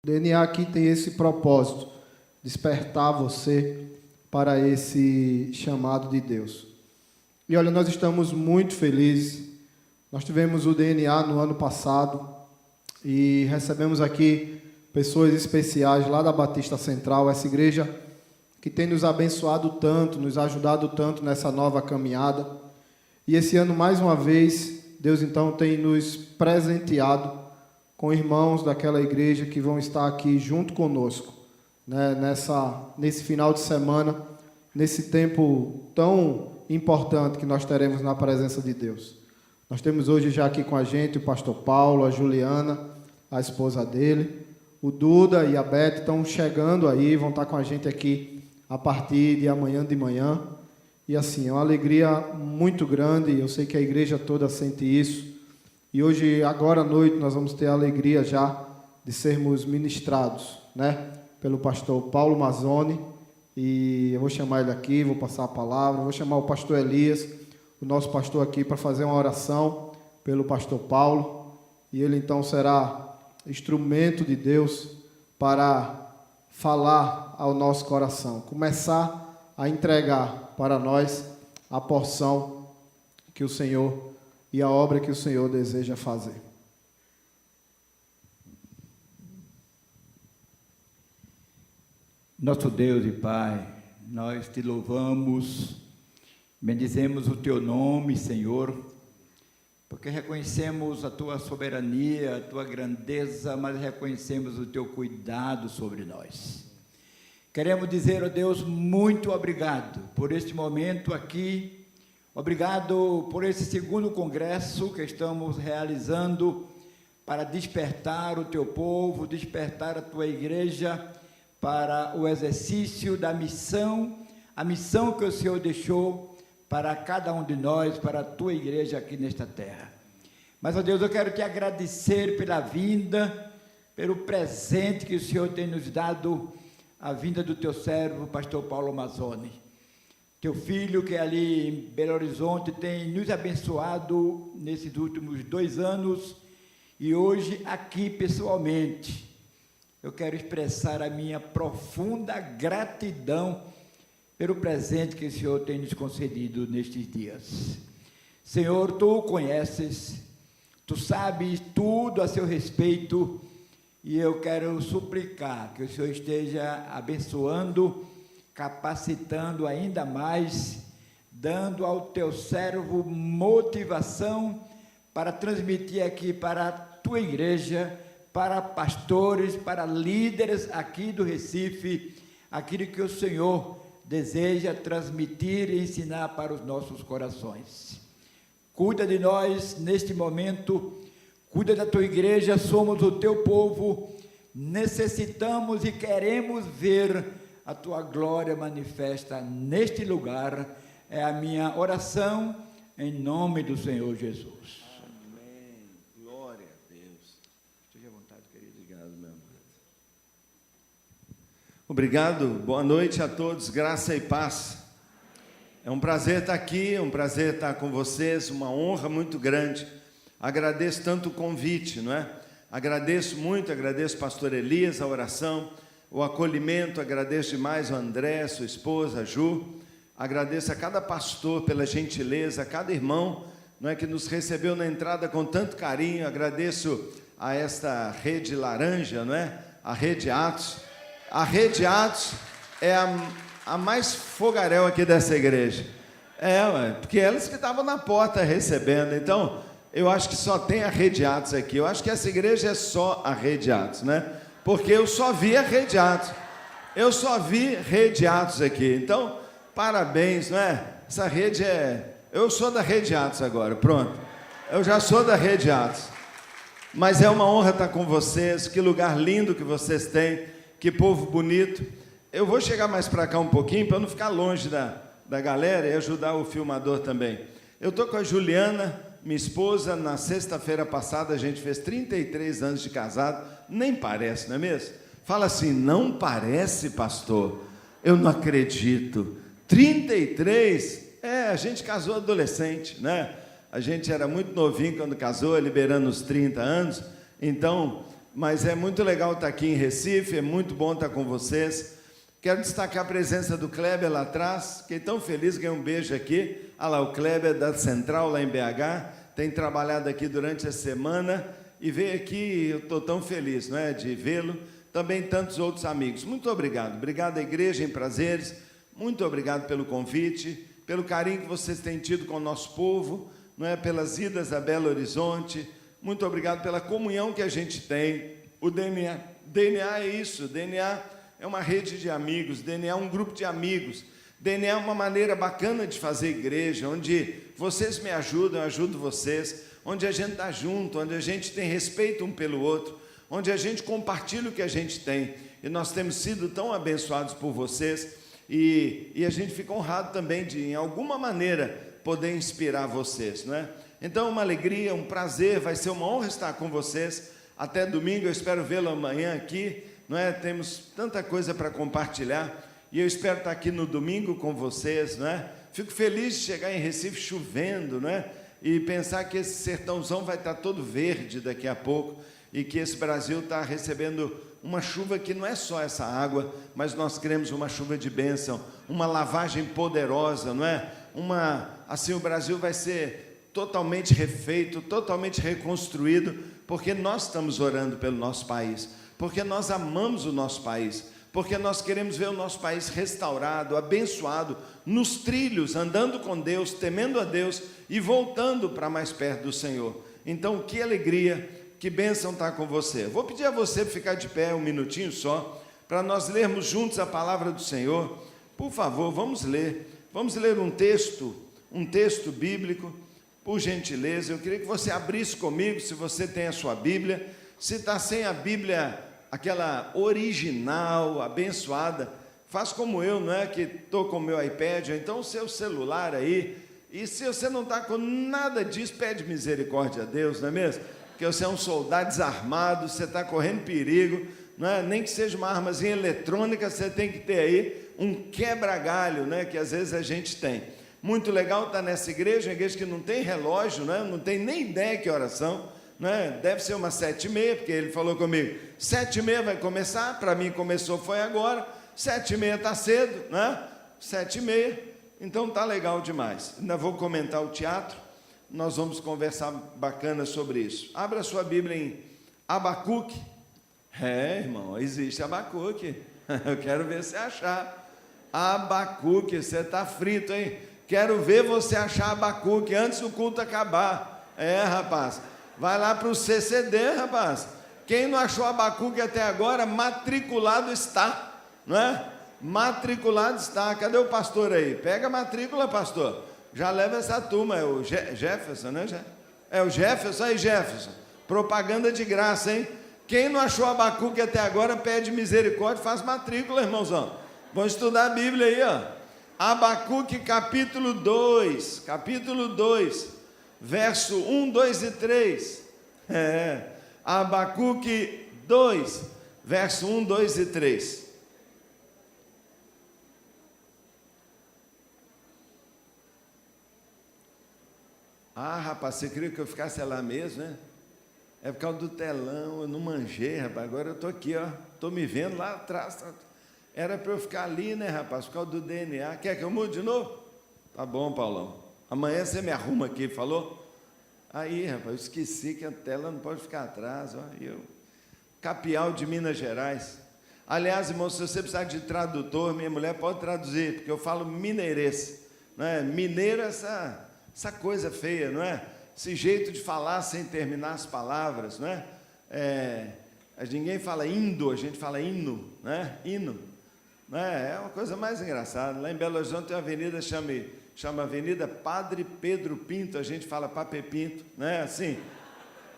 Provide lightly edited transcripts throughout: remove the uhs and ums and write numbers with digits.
O DNA aqui tem esse propósito, despertar você para esse chamado de Deus. E olha, nós estamos muito felizes. Nós tivemos o DNA no ano passado e recebemos aqui pessoas especiais lá da Batista Central, essa igreja que tem nos abençoado tanto, nos ajudado tanto nessa nova caminhada. E esse ano, mais uma vez, Deus então tem nos presenteado com irmãos daquela igreja que vão estar aqui junto conosco, né, nesse final de semana, nesse tempo tão importante que nós teremos na presença de Deus. Nós temos hoje já aqui com a gente o pastor Paulo, a Juliana, a esposa dele, o Duda e a Beth estão chegando aí, vão estar com a gente aqui a partir de amanhã de manhã. E assim, é uma alegria muito grande, eu sei que a igreja toda sente isso. E hoje, agora à noite, nós vamos ter a alegria já de sermos ministrados, né, pelo pastor Paulo Mazzoni. E eu vou chamar ele aqui, vou passar a palavra, vou chamar o pastor Elias, o nosso pastor aqui, para fazer uma oração pelo pastor Paulo. E ele então será instrumento de Deus para falar ao nosso coração, começar a entregar para nós a porção que o Senhor e a obra que o Senhor deseja fazer. Nosso Deus e Pai, nós te louvamos, bendizemos o teu nome, Senhor, porque reconhecemos a tua soberania, a tua grandeza, mas reconhecemos o teu cuidado sobre nós. Queremos dizer, ó Deus, muito obrigado por este momento aqui. Obrigado por esse segundo congresso que estamos realizando para despertar o teu povo, despertar a tua igreja para o exercício da missão, a missão que o Senhor deixou para cada um de nós, para a tua igreja aqui nesta terra. Mas, ó Deus, eu quero te agradecer pela vinda, pelo presente que o Senhor tem nos dado, a vinda do teu servo, pastor Paulo Mazzoni. Teu filho que ali em Belo Horizonte tem nos abençoado nesses últimos 2 anos e hoje aqui pessoalmente. Eu quero expressar a minha profunda gratidão pelo presente que o Senhor tem nos concedido nestes dias. Senhor, tu o conheces, tu sabes tudo a seu respeito e eu quero suplicar que o Senhor esteja abençoando, capacitando ainda mais, dando ao teu servo motivação para transmitir aqui para a tua igreja, para pastores, para líderes aqui do Recife, aquilo que o Senhor deseja transmitir e ensinar para os nossos corações. Cuida de nós neste momento, cuida da tua igreja, somos o teu povo, necessitamos e queremos ver a tua glória manifesta neste lugar, é a minha oração, em nome do Senhor Jesus. Amém. Glória a Deus. Esteja à vontade, querido. Obrigado, meu amado. Obrigado. Boa noite a todos. Graça e paz. É um prazer estar aqui, é um prazer estar com vocês, uma honra muito grande. Agradeço tanto o convite, não é? Agradeço muito, agradeço o pastor Elias, a oração, o acolhimento, agradeço demais ao André, sua esposa, a Ju, agradeço a cada pastor pela gentileza, a cada irmão, não é, que nos recebeu na entrada com tanto carinho, agradeço a esta Rede Laranja, não é, a Rede Atos é a mais fogaréu aqui dessa igreja, porque elas que estavam na porta recebendo, então, eu acho que só tem a Rede Atos aqui, eu acho que essa igreja é só a Rede Atos, né? Porque eu só vi a Rede Atos. Eu só vi Rede Atos aqui. Então, parabéns, não é? Essa rede eu sou da Rede Atos agora, pronto. Eu já sou da Rede Atos. Mas é uma honra estar com vocês. Que lugar lindo que vocês têm. Que povo bonito. Eu vou chegar mais para cá um pouquinho, para não ficar longe da galera e ajudar o filmador também. Eu estou com a Juliana, minha esposa. Na sexta-feira passada, a gente fez 33 anos de casado. Nem parece, não é mesmo? Fala assim, não parece, pastor? Eu não acredito. 33? A gente casou adolescente, né? A gente era muito novinho quando casou, liberando os 30 anos. Então, mas é muito legal estar aqui em Recife, é muito bom estar com vocês. Quero destacar a presença do Kleber lá atrás, fiquei tão feliz, ganhei um beijo aqui. Olha lá, o Kleber da Central, lá em BH, tem trabalhado aqui durante a semana e veio aqui, eu estou tão feliz, não é, de vê-lo. Também tantos outros amigos. Muito obrigado. Obrigado à Igreja em Prazeres, muito obrigado pelo convite, pelo carinho que vocês têm tido com o nosso povo, não é, pelas idas a Belo Horizonte. Muito obrigado pela comunhão que a gente tem. O DNA é isso, o DNA é uma rede de amigos, DNA é um grupo de amigos, DNA é uma maneira bacana de fazer igreja, onde vocês me ajudam, eu ajudo vocês, onde a gente está junto, onde a gente tem respeito um pelo outro, onde a gente compartilha o que a gente tem, e nós temos sido tão abençoados por vocês, e a gente fica honrado também de, em alguma maneira, poder inspirar vocês, não é? Então, uma alegria, um prazer, vai ser uma honra estar com vocês. Até domingo, eu espero vê-lo amanhã aqui, não é? Temos tanta coisa para compartilhar, e eu espero estar aqui no domingo com vocês, não é? Fico feliz de chegar em Recife chovendo, não é? E pensar que esse sertãozão vai estar todo verde daqui a pouco, e que esse Brasil está recebendo uma chuva que não é só essa água, mas nós queremos uma chuva de bênção, uma lavagem poderosa, não é? Assim o Brasil vai ser totalmente refeito, totalmente reconstruído, porque nós estamos orando pelo nosso país, porque nós amamos o nosso país, porque nós queremos ver o nosso país restaurado, abençoado, nos trilhos, andando com Deus, temendo a Deus e voltando para mais perto do Senhor. Então, que alegria, que bênção estar com você. Vou pedir a você ficar de pé um minutinho só, para nós lermos juntos a palavra do Senhor. Por favor, vamos ler um texto bíblico, por gentileza. Eu queria que você abrisse comigo, se você tem a sua Bíblia. Se está sem a Bíblia, aquela original, abençoada, faz como eu, não é? Que estou com o meu iPad, ou então o seu celular aí. E se você não está com nada disso, pede misericórdia a Deus, não é mesmo? Porque você é um soldado desarmado, você está correndo perigo, não é? Nem que seja uma armazinha eletrônica, você tem que ter aí um quebra-galho, né? Que às vezes a gente tem. Muito legal estar nessa igreja, uma igreja que não tem relógio, né? Não tem nem ideia que oração, né? Deve ser umas 7h30, porque ele falou comigo, 7h30 vai começar, para mim começou foi agora, 7h30 está cedo, né? 7h30, então está legal demais. Ainda vou comentar o teatro, nós vamos conversar bacana sobre isso. Abra a sua Bíblia em Abacuque. Irmão, existe Abacuque, eu quero ver você achar. Abacuque, você está frito, hein? Quero ver você achar Abacuque antes do culto acabar. Rapaz, vai lá para o CCD, rapaz. Quem não achou Abacuque até agora, matriculado está, não é? Matriculado está. Cadê o pastor aí? Pega a matrícula, pastor. Já leva essa turma, é o Jefferson, né? É o Jefferson, aí Jefferson. Propaganda de graça, hein? Quem não achou Abacuque até agora, pede misericórdia, faz matrícula, irmãozão. Vamos estudar a Bíblia aí, ó. Abacuque capítulo 2, verso 1, 2 e 3. Abacuque 2, verso 1, 2 e 3. Rapaz, você queria que eu ficasse lá mesmo, né? É por causa do telão, eu não manjei, rapaz. Agora eu estou aqui, ó. Estou me vendo lá atrás. Era para eu ficar ali, né, rapaz? Por causa do DNA. Quer que eu mude de novo? Tá bom, Paulão. Amanhã você me arruma aqui, falou? Aí, rapaz, eu esqueci que a tela não pode ficar atrás, ó. Capial de Minas Gerais. Aliás, irmão, se você precisar de tradutor, minha mulher pode traduzir, porque eu falo mineirês, não é? Mineiro é essa coisa feia, não é? Esse jeito de falar sem terminar as palavras, não é? Ninguém fala indo, a gente fala hino, né? Hino. É uma coisa mais engraçada. Lá em Belo Horizonte tem uma avenida, chama Avenida Padre Pedro Pinto, a gente fala Papé Pinto, né? Assim,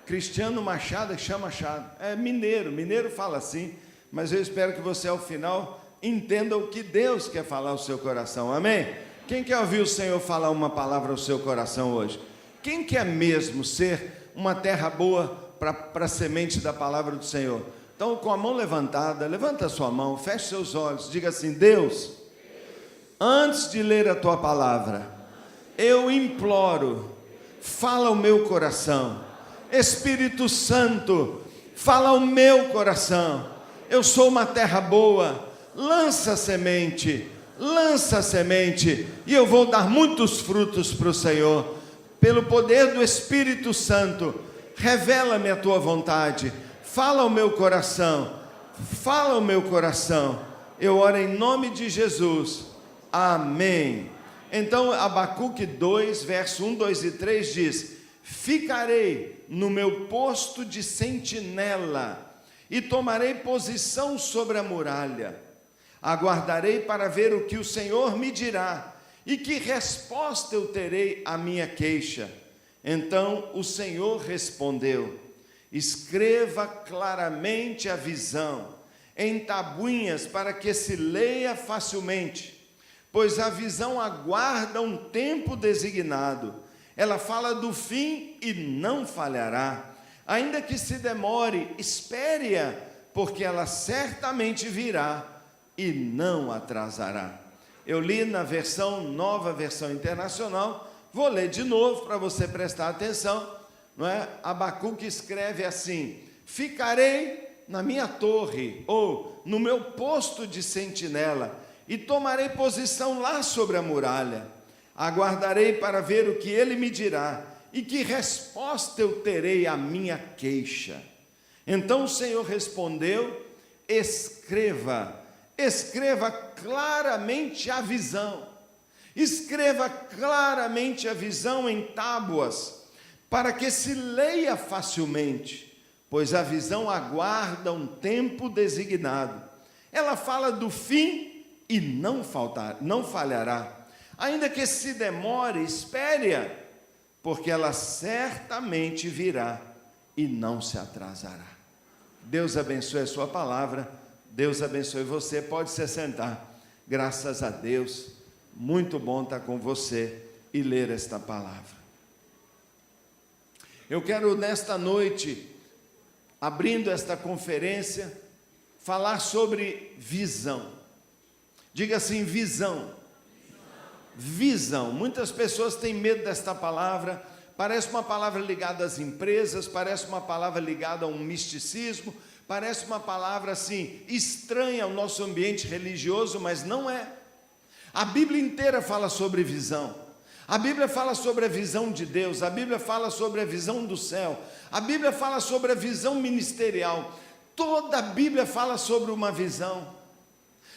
Cristiano Machado chama Machado. Mineiro fala assim, mas eu espero que você, ao final, entenda o que Deus quer falar ao seu coração, amém? Quem quer ouvir o Senhor falar uma palavra ao seu coração hoje? Quem quer mesmo ser uma terra boa para a semente da palavra do Senhor? Então, com a mão levantada, levanta a sua mão, feche seus olhos, diga assim: Deus, antes de ler a tua palavra, eu imploro, fala o meu coração. Espírito Santo, fala ao meu coração. Eu sou uma terra boa, lança a semente, e eu vou dar muitos frutos para o Senhor. Pelo poder do Espírito Santo, revela-me a tua vontade, fala ao meu coração, eu oro em nome de Jesus, amém. Então Abacuque 2, verso 1, 2 e 3 diz: ficarei no meu posto de sentinela e tomarei posição sobre a muralha, aguardarei para ver o que o Senhor me dirá e que resposta eu terei à minha queixa. Então o Senhor respondeu: escreva claramente a visão em tabuinhas para que se leia facilmente, pois a visão aguarda um tempo designado. Ela fala do fim e não falhará. Ainda que se demore, espere-a, porque ela certamente virá e não atrasará. Eu li na nova versão internacional, vou ler de novo para você prestar atenção, não é? Abacuque escreve assim: ficarei na minha torre, ou no meu posto de sentinela, e tomarei posição lá sobre a muralha, aguardarei para ver o que ele me dirá, e que resposta eu terei à minha queixa. Então o Senhor respondeu: escreva claramente a visão, em tábuas, para que se leia facilmente, pois a visão aguarda um tempo designado. Ela fala do fim e não falhará. Ainda que se demore, espere-a, porque ela certamente virá e não se atrasará. Deus abençoe a sua palavra, Deus abençoe você, pode se sentar. Graças a Deus, muito bom estar com você e ler esta palavra. Eu quero nesta noite, abrindo esta conferência, falar sobre visão. Diga assim: visão. Visão. Muitas pessoas têm medo desta palavra, parece uma palavra ligada às empresas, parece uma palavra ligada a um misticismo, parece uma palavra assim, estranha ao nosso ambiente religioso, mas não é. A Bíblia inteira fala sobre visão. A Bíblia fala sobre a visão de Deus, a Bíblia fala sobre a visão do céu, a Bíblia fala sobre a visão ministerial. Toda a Bíblia fala sobre uma visão.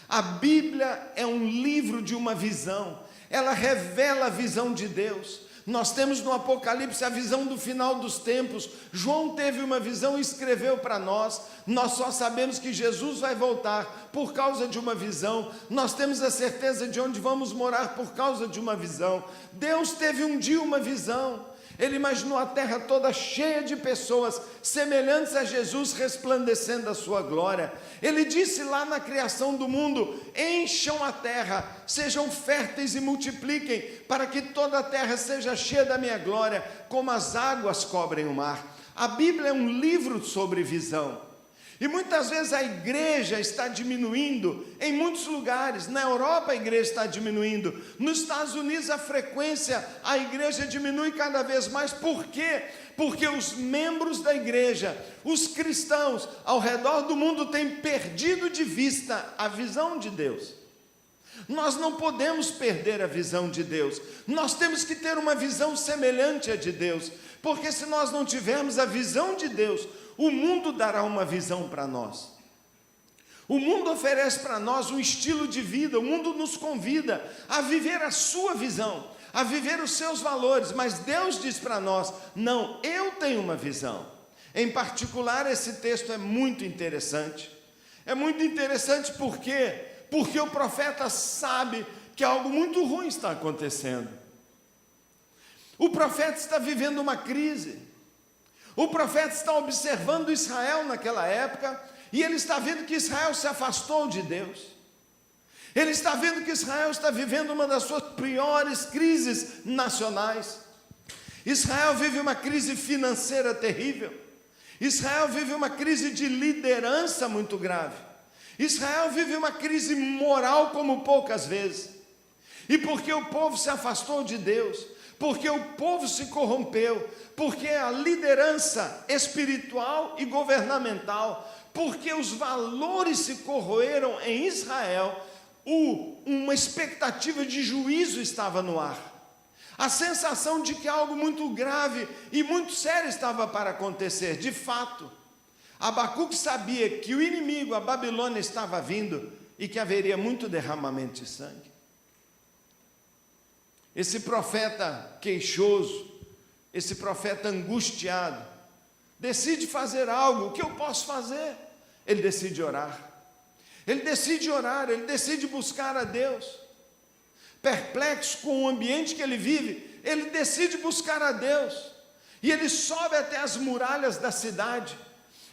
A Bíblia é um livro de uma visão. Ela revela a visão de Deus. Nós temos no Apocalipse a visão do final dos tempos. João teve uma visão e escreveu para nós. Nós só sabemos que Jesus vai voltar por causa de uma visão. Nós temos a certeza de onde vamos morar por causa de uma visão. Deus teve um dia uma visão. Ele imaginou a terra toda cheia de pessoas semelhantes a Jesus, resplandecendo a sua glória. Ele disse lá na criação do mundo: encham a terra, sejam férteis e multipliquem, para que toda a terra seja cheia da minha glória, como as águas cobrem o mar. A Bíblia é um livro sobre visão. E muitas vezes a igreja está diminuindo em muitos lugares. Na Europa a igreja está diminuindo. Nos Estados Unidos a frequência, a igreja diminui cada vez mais. Por quê? Porque os membros da igreja, os cristãos ao redor do mundo têm perdido de vista a visão de Deus. Nós não podemos perder a visão de Deus. Nós temos que ter uma visão semelhante à de Deus. Porque se nós não tivermos a visão de Deus, o mundo dará uma visão para nós. O mundo oferece para nós um estilo de vida, o mundo nos convida a viver a sua visão, a viver os seus valores, mas Deus diz para nós: não, eu tenho uma visão. Em particular, esse texto é muito interessante. É muito interessante por quê? Porque o profeta sabe que algo muito ruim está acontecendo. O profeta está vivendo uma crise. O profeta está observando Israel naquela época, e ele está vendo que Israel se afastou de Deus. Ele está vendo que Israel está vivendo uma das suas piores crises nacionais. Israel vive uma crise financeira terrível. Israel vive uma crise de liderança muito grave. Israel vive uma crise moral como poucas vezes. E porque o povo se afastou de Deus, porque o povo se corrompeu, porque a liderança espiritual e governamental, porque os valores se corroeram em Israel, uma expectativa de juízo estava no ar. A sensação de que algo muito grave e muito sério estava para acontecer. De fato, Abacuque sabia que o inimigo, a Babilônia, estava vindo e que haveria muito derramamento de sangue. Esse profeta queixoso, esse profeta angustiado, decide fazer algo. O que eu posso fazer? Ele decide orar. Ele decide orar, ele decide buscar a Deus. Perplexo com o ambiente que ele vive, ele decide buscar a Deus. E ele sobe até as muralhas da cidade.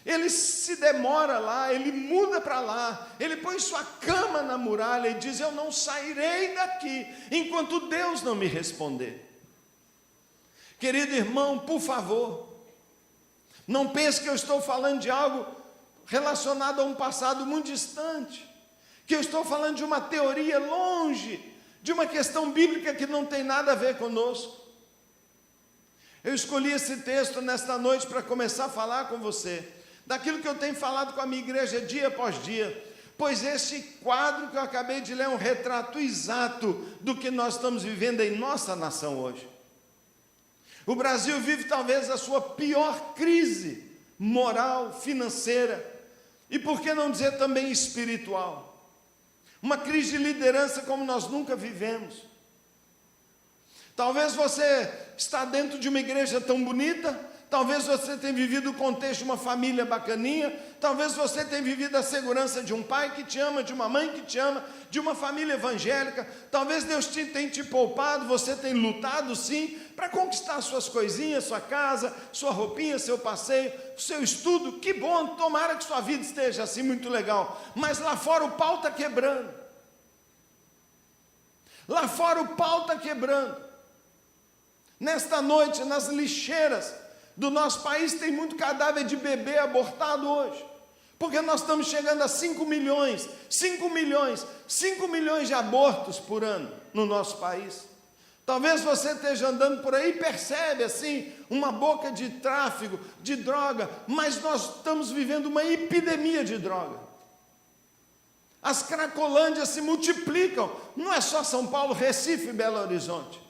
Ele se demora lá, ele muda para lá, ele põe sua cama na muralha e diz: eu não sairei daqui enquanto Deus não me responder. Querido irmão, por favor, não pense que eu estou falando de algo relacionado a um passado muito distante, que eu estou falando de uma teoria longe, de uma questão bíblica que não tem nada a ver conosco. Eu escolhi esse texto nesta noite para começar a falar com você daquilo que eu tenho falado com a minha igreja dia após dia, pois este quadro que eu acabei de ler é um retrato exato do que nós estamos vivendo em nossa nação hoje. O Brasil vive talvez a sua pior crise moral, financeira e, por que não dizer, também espiritual. Uma crise de liderança como nós nunca vivemos. Talvez você está dentro de uma igreja tão bonita, talvez você tenha vivido o contexto de uma família bacaninha, talvez você tenha vivido a segurança de um pai que te ama, de uma mãe que te ama, de uma família evangélica, talvez Deus tenha te poupado, você tem lutado sim, para conquistar suas coisinhas, sua casa, sua roupinha, seu passeio, seu estudo. Que bom, tomara que sua vida esteja assim, muito legal, mas lá fora o pau está quebrando, lá fora o pau está quebrando. Nesta noite, nas lixeiras do nosso país, tem muito cadáver de bebê abortado hoje, porque nós estamos chegando a 5 milhões de abortos por ano no nosso país. Talvez você esteja andando por aí e percebe assim, uma boca de tráfico, de droga, mas nós estamos vivendo uma epidemia de droga. As cracolândias se multiplicam, não é só São Paulo, Recife e Belo Horizonte.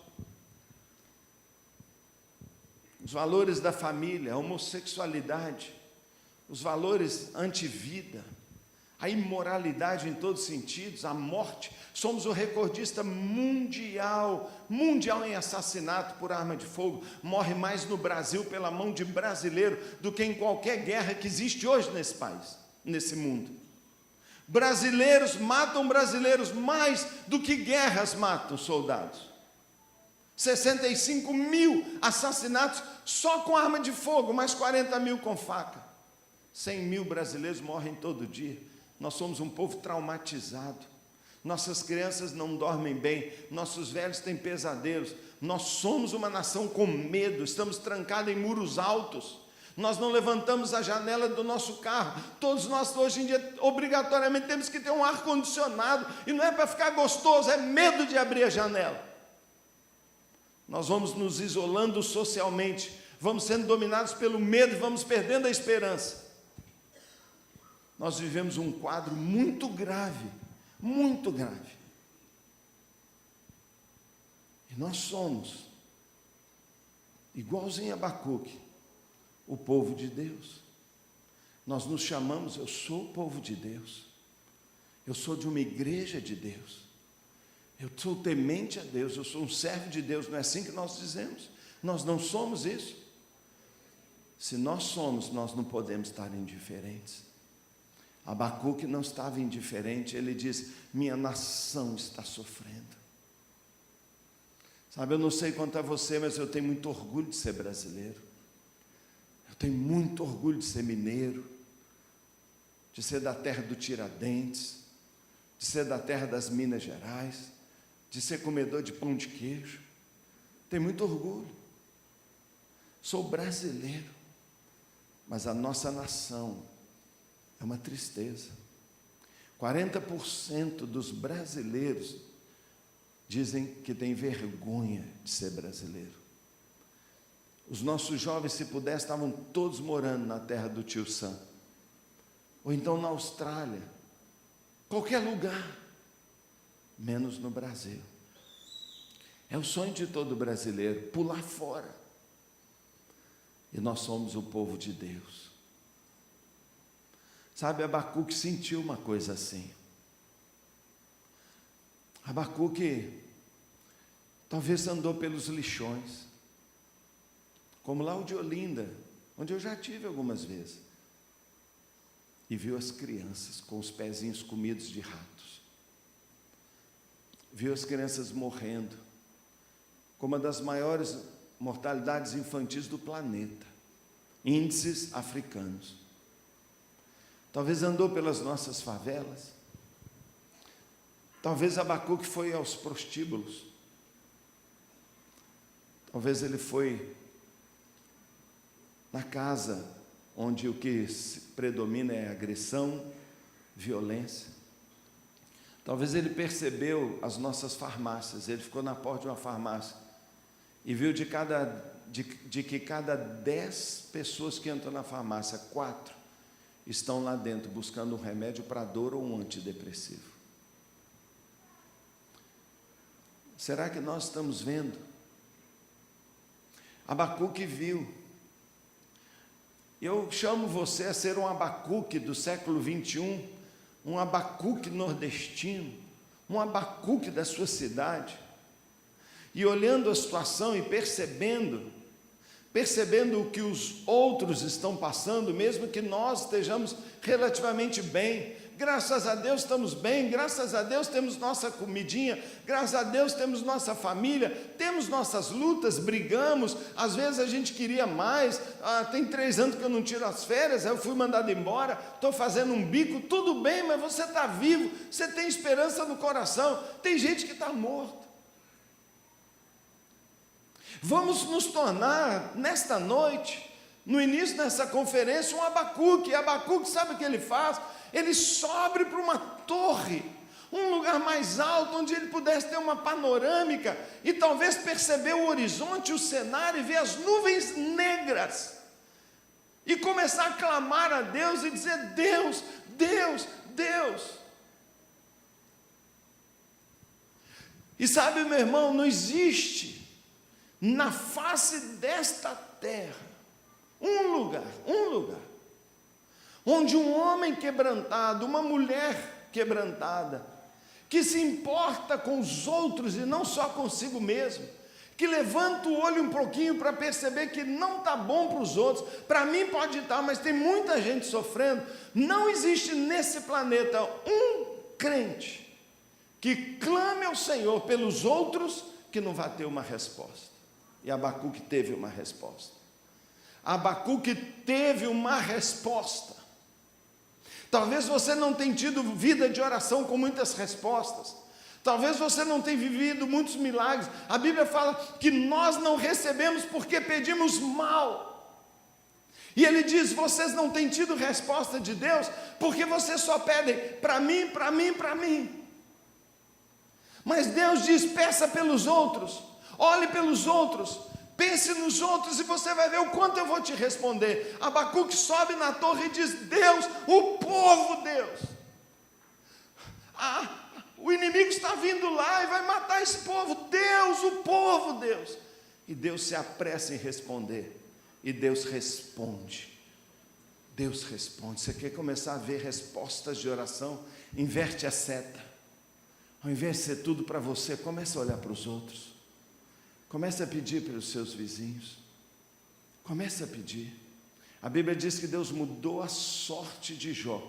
Os valores da família, a homossexualidade, os valores anti-vida, a imoralidade em todos os sentidos, a morte. Somos o recordista mundial em assassinato por arma de fogo. Morre mais no Brasil pela mão de brasileiro do que em qualquer guerra que existe hoje nesse país, nesse mundo. Brasileiros matam brasileiros mais do que guerras matam soldados. 65 mil assassinatos só com arma de fogo, mais 40 mil com faca. 100 mil brasileiros morrem todo dia. Nós somos um povo traumatizado. Nossas crianças não dormem bem, nossos velhos têm pesadelos. Nós somos uma nação com medo, estamos trancados em muros altos. Nós não levantamos a janela do nosso carro. Todos nós hoje em dia obrigatoriamente temos que ter um ar-condicionado, e não é para ficar gostoso, é medo de abrir a janela. Nós vamos nos isolando socialmente, vamos sendo dominados pelo medo e vamos perdendo a esperança. Nós vivemos um quadro muito grave, muito grave. E nós somos, igualzinho a Abacuque, o povo de Deus. Nós nos chamamos, eu sou o povo de Deus, eu sou de uma igreja de Deus. Eu sou temente a Deus, eu sou um servo de Deus, não é assim que nós dizemos? Nós não somos isso. Se nós somos, nós não podemos estar indiferentes. Abacuque não estava indiferente, ele diz: minha nação está sofrendo. Sabe, eu não sei quanto a você, mas eu tenho muito orgulho de ser brasileiro. Eu tenho muito orgulho de ser mineiro, de ser da terra do Tiradentes, de ser da terra das Minas Gerais, de ser comedor de pão de queijo. Tenho muito orgulho. Sou brasileiro, mas a nossa nação é uma tristeza. 40% dos brasileiros dizem que tem vergonha de ser brasileiro. Os nossos jovens, se pudessem, estavam todos morando na terra do tio Sam, ou então na Austrália, qualquer lugar, menos no Brasil. É o sonho de todo brasileiro, pular fora. E nós somos o povo de Deus. Sabe, Abacuque sentiu uma coisa assim. Abacuque talvez andou pelos lixões, como lá o de Olinda, onde eu já tive algumas vezes, e viu as crianças com os pezinhos comidos de ratos, viu as crianças morrendo, com uma das maiores mortalidades infantis do planeta, índices africanos. Talvez andou pelas nossas favelas, talvez Abacuque foi aos prostíbulos, talvez ele foi na casa onde o que predomina é agressão, violência. Talvez ele percebeu as nossas farmácias, ele ficou na porta de uma farmácia e viu de que cada 10 pessoas que entram na farmácia, 4 estão lá dentro buscando um remédio para dor ou um antidepressivo. Será que nós estamos vendo? Abacuque viu. Eu chamo você a ser um Abacuque do século 21, um Abacuque nordestino, um Abacuque da sua cidade, e olhando a situação e percebendo o que os outros estão passando, mesmo que nós estejamos relativamente bem. Graças a Deus estamos bem, graças a Deus temos nossa comidinha, graças a Deus temos nossa família, temos nossas lutas, brigamos, às vezes a gente queria mais. Tem 3 anos que eu não tiro as férias, eu fui mandado embora, estou fazendo um bico, tudo bem, mas você está vivo, você tem esperança no coração. Tem gente que está morto. Vamos nos tornar, nesta noite, no início dessa conferência, um Abacuque. Abacuque, sabe o que ele faz? Ele sobe para uma torre, um lugar mais alto, onde ele pudesse ter uma panorâmica, e talvez perceber o horizonte, o cenário, e ver as nuvens negras, e começar a clamar a Deus, e dizer: Deus, Deus, Deus. E sabe, meu irmão, não existe na face desta terra um lugar, onde um homem quebrantado, uma mulher quebrantada, que se importa com os outros e não só consigo mesmo, que levanta o olho um pouquinho para perceber que não está bom para os outros, para mim pode estar, mas tem muita gente sofrendo. Não existe nesse planeta um crente que clame ao Senhor pelos outros que não vai ter uma resposta. E Abacuque teve uma resposta. Abacuque teve uma resposta. Talvez você não tenha tido vida de oração com muitas respostas. Talvez você não tenha vivido muitos milagres. A Bíblia fala que nós não recebemos porque pedimos mal. E ele diz: vocês não têm tido resposta de Deus porque vocês só pedem para mim, para mim, para mim. Mas Deus diz: peça pelos outros, olhe pelos outros, pense nos outros e você vai ver o quanto eu vou te responder. Abacuque sobe na torre e diz: Deus, o povo Deus, o inimigo está vindo lá e vai matar esse povo. Deus, o povo Deus. E Deus se apressa em responder. E Deus responde. Deus responde. Você quer começar a ver respostas de oração? Inverte a seta. Ao invés de ser tudo para você, comece a olhar para os outros. Comece a pedir pelos seus vizinhos. Comece a pedir. A Bíblia diz que Deus mudou a sorte de Jó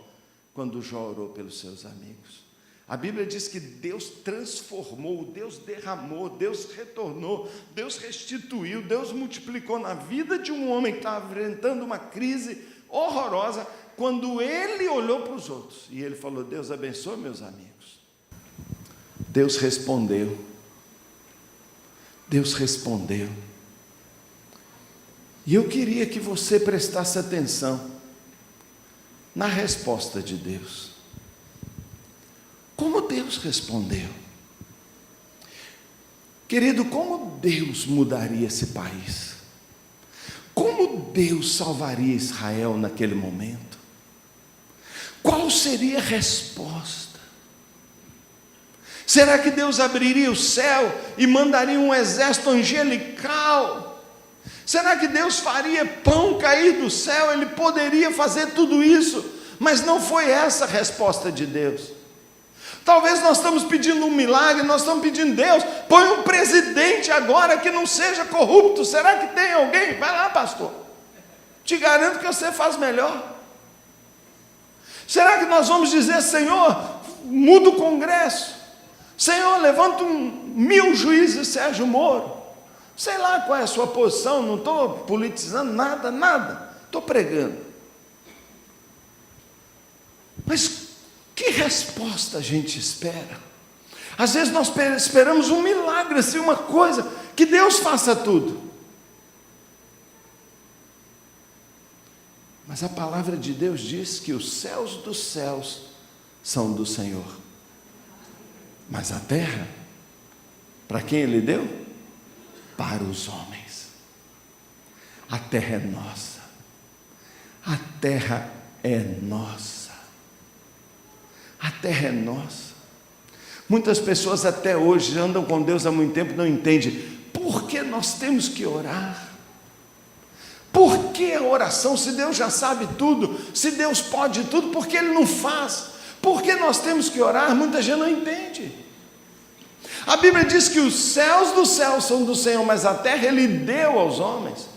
quando Jó orou pelos seus amigos. A Bíblia diz que Deus transformou, Deus derramou, Deus retornou, Deus restituiu, Deus multiplicou na vida de um homem que estava enfrentando uma crise horrorosa, quando ele olhou para os outros e ele falou: Deus abençoe meus amigos. Deus respondeu. Deus respondeu. E eu queria que você prestasse atenção na resposta de Deus. Como Deus respondeu? Querido, como Deus mudaria esse país? Como Deus salvaria Israel naquele momento? Qual seria a resposta? Será que Deus abriria o céu e mandaria um exército angelical? Será que Deus faria pão cair do céu? Ele poderia fazer tudo isso, mas não foi essa a resposta de Deus. Talvez nós estamos pedindo um milagre, nós estamos pedindo, Deus, põe um presidente agora que não seja corrupto. Será que tem alguém? Vai lá, pastor. Te garanto que você faz melhor. Será que nós vamos dizer, Senhor, muda o Congresso? Senhor, levanta 1000 juízes Sérgio Moro. Sei lá qual é a sua posição, não estou politizando nada. Estou pregando. Mas que resposta a gente espera? Às vezes nós esperamos um milagre, assim, uma coisa, que Deus faça tudo. Mas a palavra de Deus diz que os céus dos céus são do Senhor. Mas a terra, para quem Ele deu? Para os homens. A terra é nossa. A terra é nossa. A terra é nossa. Muitas pessoas até hoje andam com Deus há muito tempo e não entendem por que nós temos que orar. Por que a oração? Se Deus já sabe tudo, se Deus pode tudo, por que Ele não faz? Por que nós temos que orar? Muita gente não entende. A Bíblia diz que os céus dos céus são do Senhor, mas a terra Ele deu aos homens.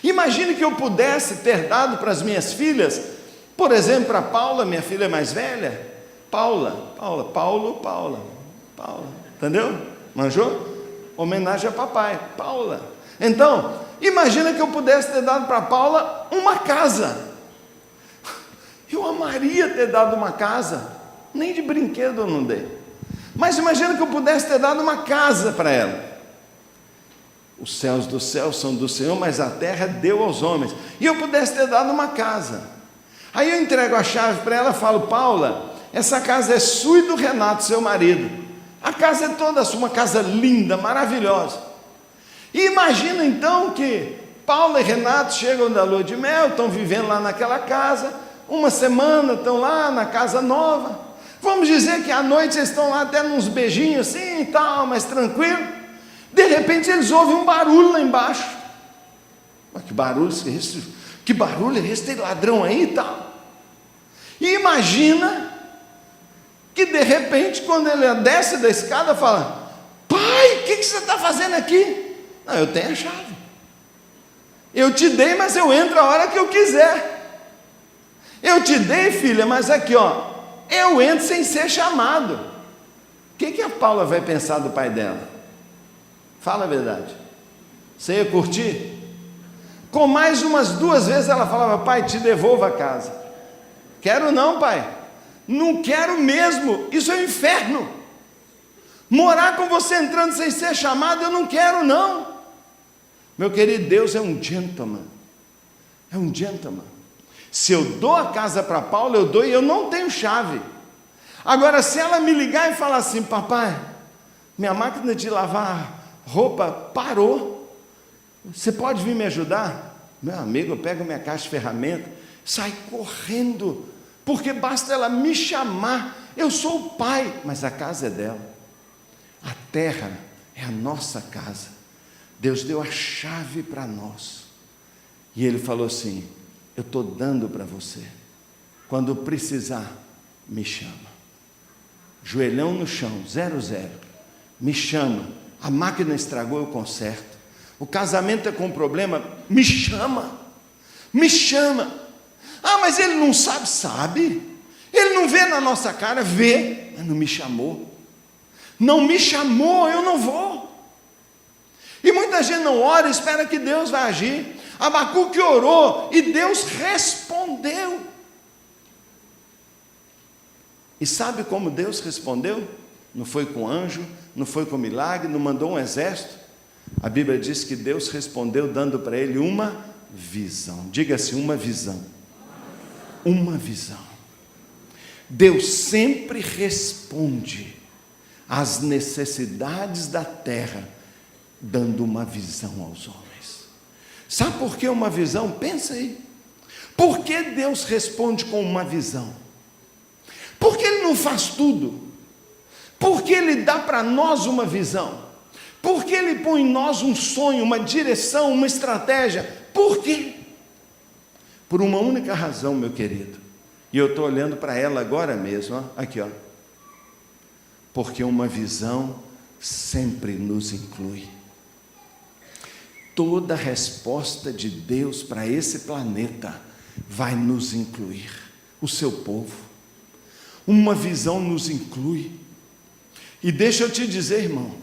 Imagine que eu pudesse ter dado para as minhas filhas, por exemplo, para Paula, minha filha mais velha, Paula, entendeu? Manjou? Homenagem a papai, Paula. Então, imagina que eu pudesse ter dado para Paula uma casa. Eu amaria ter dado uma casa, nem de brinquedo eu não dei. Mas imagina que eu pudesse ter dado uma casa para ela. Os céus dos céus são do Senhor, mas a terra deu aos homens. E eu pudesse ter dado uma casa. Aí eu entrego a chave para ela e falo, Paula, essa casa é sua e do Renato, seu marido. A casa é toda sua, uma casa linda, maravilhosa. E imagina então que Paula e Renato chegam da lua de mel, estão vivendo lá naquela casa, uma semana estão lá na casa nova. Vamos dizer que à noite eles estão lá até nos beijinhos assim e tal, mas tranquilo. De repente eles ouvem um barulho lá embaixo. Mas que barulho é esse? Que barulho é esse? Tem ladrão aí e tal. E imagina que de repente, quando ele desce da escada, fala, pai, o que você está fazendo aqui? Não, eu tenho a chave. Eu te dei, mas eu entro a hora que eu quiser. Eu te dei, filha, mas aqui, ó, eu entro sem ser chamado. O que a Paula vai pensar do pai dela? Fala a verdade. Você ia curtir? Com mais umas 2 vezes ela falava, pai, te devolvo a casa. Quero não, pai. Não quero mesmo. Isso é um inferno. Morar com você entrando sem ser chamado, eu não quero não. Meu querido, Deus é um gentleman. É um gentleman. Se eu dou a casa para Paula, eu dou e eu não tenho chave. Agora, se ela me ligar e falar assim, papai, minha máquina de lavar roupa parou. Você pode vir me ajudar? Meu amigo, eu pego minha caixa de ferramenta, saio correndo, porque basta ela me chamar. Eu sou o pai, mas a casa é dela. A terra é a nossa casa. Deus deu a chave para nós. E Ele falou assim, eu estou dando para você. Quando precisar, me chama. Joelhão no chão, 0. Me chama. A máquina estragou, eu conserto. O casamento é com problema, me chama. Me chama. Ah, mas ele não sabe? Sabe. Ele não vê na nossa cara? Vê, mas não me chamou. Não me chamou, eu não vou. E muita gente não ora e espera que Deus vai agir. Abacuque orou e Deus respondeu. E sabe como Deus respondeu? Não foi com anjo, não foi com milagre, não mandou um exército. A Bíblia diz que Deus respondeu dando para ele uma visão. Diga-se, uma visão. Uma visão. Deus sempre responde as necessidades da terra, dando uma visão aos homens. Sabe por que uma visão? Pensa aí. Por que Deus responde com uma visão? Por que Ele não faz tudo? Por que Ele dá para nós uma visão? Por que Ele põe em nós um sonho, uma direção, uma estratégia? Por quê? Por uma única razão, meu querido. E eu estou olhando para ela agora mesmo, ó. Aqui, ó. Porque uma visão sempre nos inclui. Toda resposta de Deus para esse planeta vai nos incluir, o seu povo. Uma visão nos inclui. E deixa eu te dizer, irmão,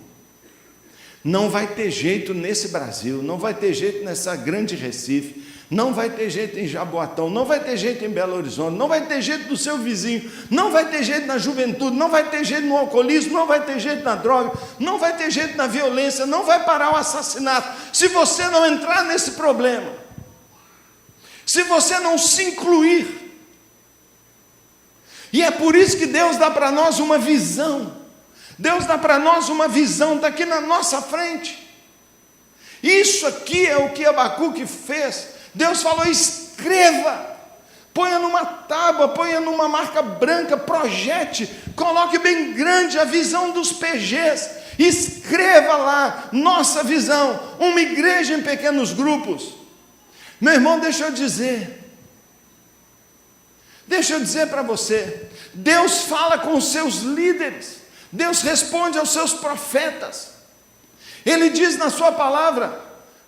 não vai ter jeito nesse Brasil, não vai ter jeito nessa grande Recife, não vai ter jeito em Jaboatão, não vai ter jeito em Belo Horizonte, não vai ter jeito do seu vizinho, não vai ter jeito na juventude, não vai ter jeito no alcoolismo, não vai ter jeito na droga, não vai ter jeito na violência, não vai parar o assassinato, se você não entrar nesse problema, se você não se incluir. E é por isso que Deus dá para nós uma visão. Deus dá para nós uma visão daqui na nossa frente. Isso aqui é o que Abacuque fez. Deus falou: escreva, ponha numa tábua, ponha numa marca branca, projete, coloque bem grande a visão dos PGs, escreva lá, nossa visão, uma igreja em pequenos grupos. Meu irmão, deixa eu dizer para você, Deus fala com os seus líderes, Deus responde aos seus profetas. Ele diz na sua palavra,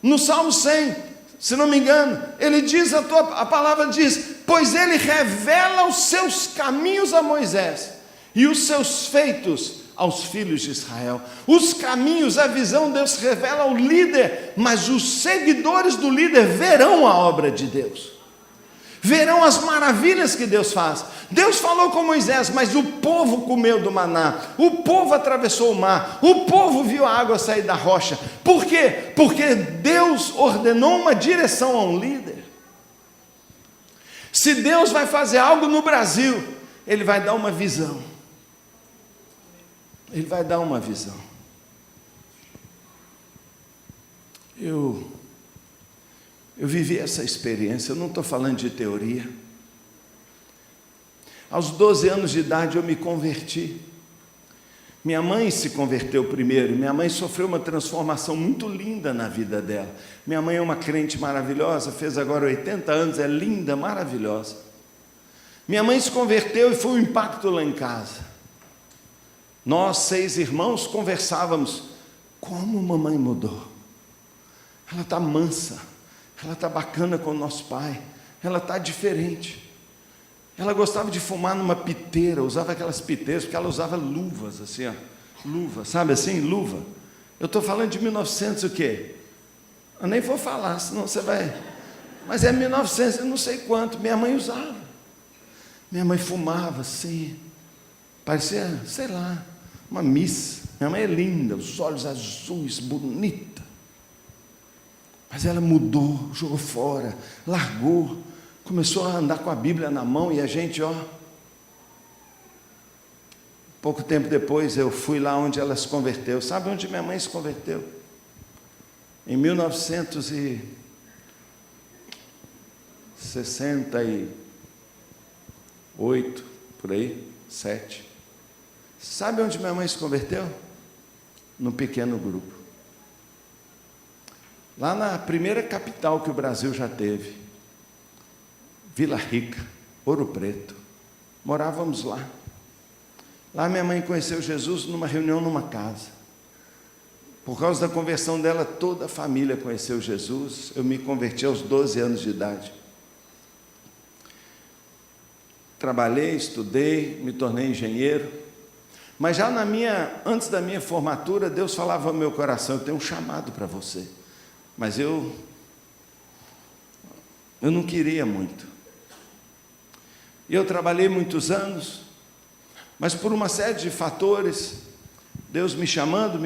no Salmo 100, se não me engano, ele diz, a palavra diz: pois ele revela os seus caminhos a Moisés e os seus feitos aos filhos de Israel. Os caminhos, a visão, Deus revela ao líder, mas os seguidores do líder verão a obra de Deus, verão as maravilhas que Deus faz. Deus falou com Moisés, mas o povo comeu do maná, o povo atravessou o mar, o povo viu a água sair da rocha. Por quê? Porque Deus ordenou uma direção a um líder. Se Deus vai fazer algo no Brasil, Ele vai dar uma visão. Ele vai dar uma visão. Eu vivi essa experiência, eu não estou falando de teoria. Aos 12 anos de idade eu me converti. Minha mãe se converteu primeiro, minha mãe sofreu uma transformação muito linda na vida dela. Minha mãe é uma crente maravilhosa, fez agora 80 anos, é linda, maravilhosa. Minha mãe se converteu e foi um impacto lá em casa. Nós, 6 irmãos, conversávamos: como mamãe mudou. Ela está mansa, ela está bacana com o nosso pai, ela está diferente. Ela gostava de fumar numa piteira, usava aquelas piteiras, porque ela usava luvas, assim, ó, luva, sabe assim, luva. Eu estou falando de 1900 o quê? Eu nem vou falar, senão você vai... Mas é 1900, eu não sei quanto, minha mãe usava. Minha mãe fumava assim, parecia, sei lá, uma miss. Minha mãe é linda, os olhos azuis, bonita. Mas ela mudou, jogou fora, largou, começou a andar com a Bíblia na mão e a gente, ó. Pouco tempo depois eu fui lá onde ela se converteu. Sabe onde minha mãe se converteu? Em 1968, por aí, 7. Sabe onde minha mãe se converteu? Num pequeno grupo. Lá na primeira capital que o Brasil já teve, Vila Rica, Ouro Preto. Morávamos lá. Lá minha mãe conheceu Jesus numa reunião numa casa. Por causa da conversão dela, toda a família conheceu Jesus. Eu me converti aos 12 anos de idade. Trabalhei, estudei, me tornei engenheiro. Mas já antes da minha formatura, Deus falava ao meu coração: eu tenho um chamado para você. Mas eu não queria muito. E eu trabalhei muitos anos, mas por uma série de fatores, Deus me chamando,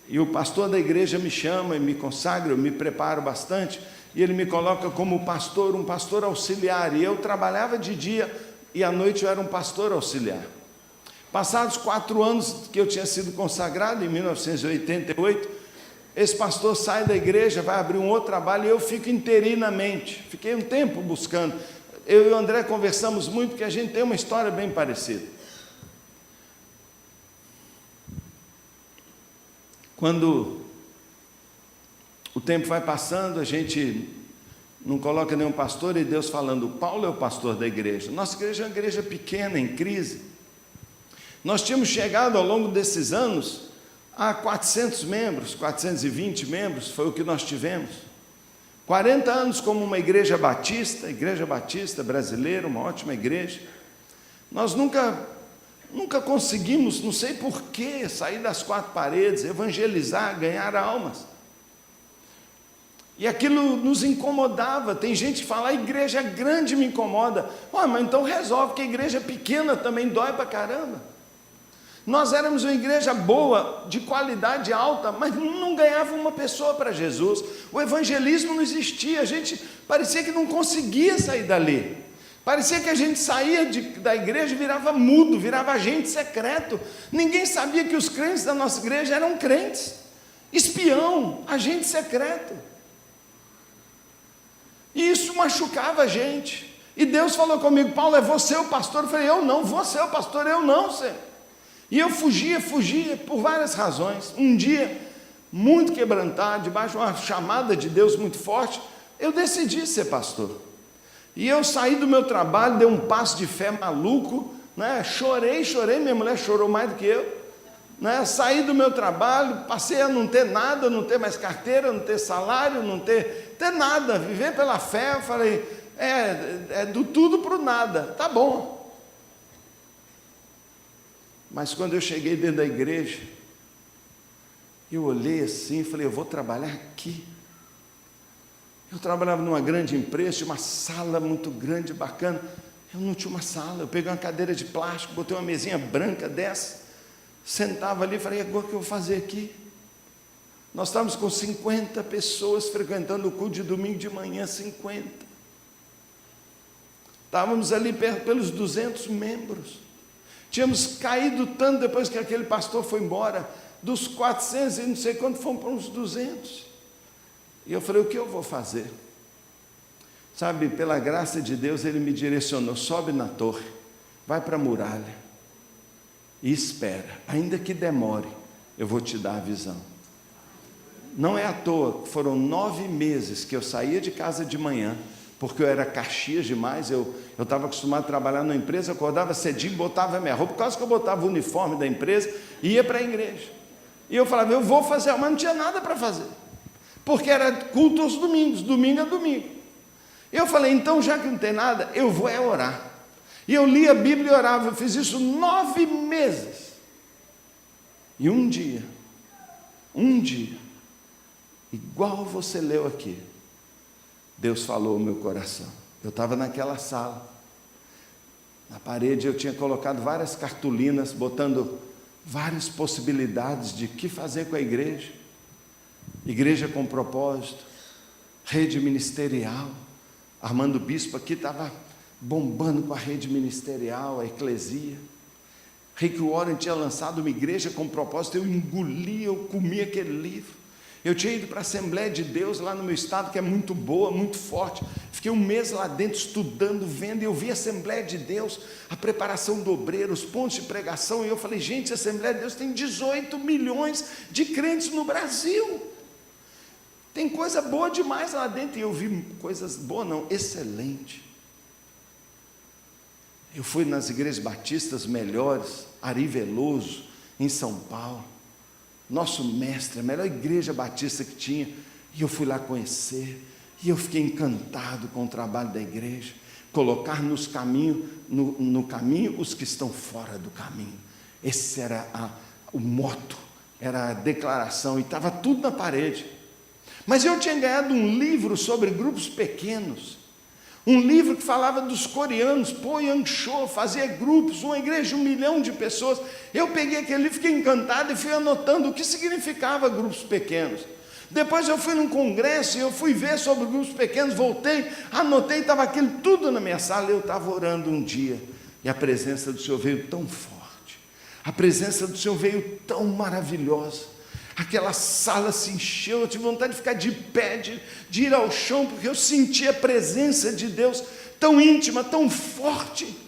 e o pastor da igreja me chama e me consagra, eu me preparo bastante, e ele me coloca como pastor, um pastor auxiliar, e eu trabalhava de dia, e à noite eu era um pastor auxiliar. Passados 4 anos que eu tinha sido consagrado, em 1988, esse pastor sai da igreja, vai abrir um outro trabalho, e eu fico interinamente. Fiquei um tempo buscando. Eu e o André conversamos muito, porque a gente tem uma história bem parecida. Quando o tempo vai passando, a gente não coloca nenhum pastor, e Deus falando, Paulo é o pastor da igreja. Nossa igreja é uma igreja pequena, em crise. Nós tínhamos chegado ao longo desses anos a 400 membros, 420 membros, foi o que nós tivemos. 40 anos como uma igreja batista brasileira, uma ótima igreja. Nós nunca conseguimos, não sei porquê, sair das 4 paredes, evangelizar, ganhar almas. E aquilo nos incomodava. Tem gente que fala, a igreja grande me incomoda. Mas então resolve, que a igreja pequena também dói pra caramba. Nós éramos uma igreja boa, de qualidade alta, mas não ganhava uma pessoa para Jesus. O evangelismo não existia, a gente parecia que não conseguia sair dali. Parecia que a gente saía da igreja e virava mudo, virava agente secreto. Ninguém sabia que os crentes da nossa igreja eram crentes. Espião, agente secreto. E isso machucava a gente. E Deus falou comigo, Paulo, é você o pastor? Eu falei, eu não, você é o pastor, eu não, Senhor. E eu fugia por várias razões. Um dia, muito quebrantado, debaixo de uma chamada de Deus muito forte, eu decidi ser pastor. E eu saí do meu trabalho, dei um passo de fé maluco, né? Chorei, minha mulher chorou mais do que eu, né? Saí do meu trabalho, passei a não ter nada, não ter mais carteira, não ter salário, não ter nada, viver pela fé. Eu falei, do tudo para o nada, tá bom. Mas quando eu cheguei dentro da igreja, eu olhei assim e falei, eu vou trabalhar aqui. Eu trabalhava numa grande empresa, tinha uma sala muito grande, bacana. Eu não tinha uma sala, eu peguei uma cadeira de plástico, botei uma mesinha branca dessa, sentava ali e falei, agora o que eu vou fazer aqui? Nós estávamos com 50 pessoas frequentando o culto de domingo de manhã, 50. Estávamos ali pelos 200 membros. Tínhamos caído tanto depois que aquele pastor foi embora, dos 400 e não sei quanto, fomos para uns 200. E eu falei, o que eu vou fazer? Sabe, pela graça de Deus, Ele me direcionou, sobe na torre, vai para a muralha e espera, ainda que demore, eu vou te dar a visão. Não é à toa, foram 9 meses que eu saía de casa de manhã, porque eu era caxias demais, eu estava acostumado a trabalhar numa empresa, eu acordava cedinho, botava a minha roupa, por causa que eu botava o uniforme da empresa, e ia para a igreja. E eu falava, eu vou fazer, mas não tinha nada para fazer, porque era culto aos domingos, domingo a domingo. Eu falei, então já que não tem nada, eu vou orar. E eu li a Bíblia e orava, eu fiz isso 9 meses. E um dia, igual você leu aqui, Deus falou no meu coração. Eu estava naquela sala, na parede eu tinha colocado várias cartolinas, botando várias possibilidades de que fazer com a igreja. Igreja com propósito, rede ministerial. Armando Bispo aqui estava bombando com a rede ministerial, a eclesia. Rick Warren tinha lançado uma igreja com propósito, eu engoli, eu comi aquele livro. Eu tinha ido para a Assembleia de Deus lá no meu estado, que é muito boa, muito forte. Fiquei um mês lá dentro estudando, vendo, e eu vi a Assembleia de Deus, a preparação do obreiro, os pontos de pregação, e eu falei, gente, a Assembleia de Deus tem 18 milhões de crentes no Brasil. Tem coisa boa demais lá dentro, e eu vi coisas boas, não, excelente. Eu fui nas igrejas batistas melhores, Ari Veloso, em São Paulo. Nosso mestre, a melhor igreja batista que tinha, e eu fui lá conhecer, e eu fiquei encantado com o trabalho da igreja, colocar no caminho os que estão fora do caminho. Esse era o motto, era a declaração, e estava tudo na parede. Mas eu tinha ganhado um livro sobre grupos pequenos, um livro que falava dos coreanos, Po Yang Cho, fazia grupos, uma igreja de 1 milhão de pessoas. Eu peguei aquele livro, fiquei encantado e fui anotando o que significava grupos pequenos. Depois eu fui num congresso e eu fui ver sobre grupos pequenos, voltei, anotei, estava aquilo tudo na minha sala. Eu estava orando um dia e a presença do Senhor veio tão forte. A presença do Senhor veio tão maravilhosa. Aquela sala se encheu, eu tive vontade de ficar de pé, de ir ao chão, porque eu senti a presença de Deus tão íntima, tão forte.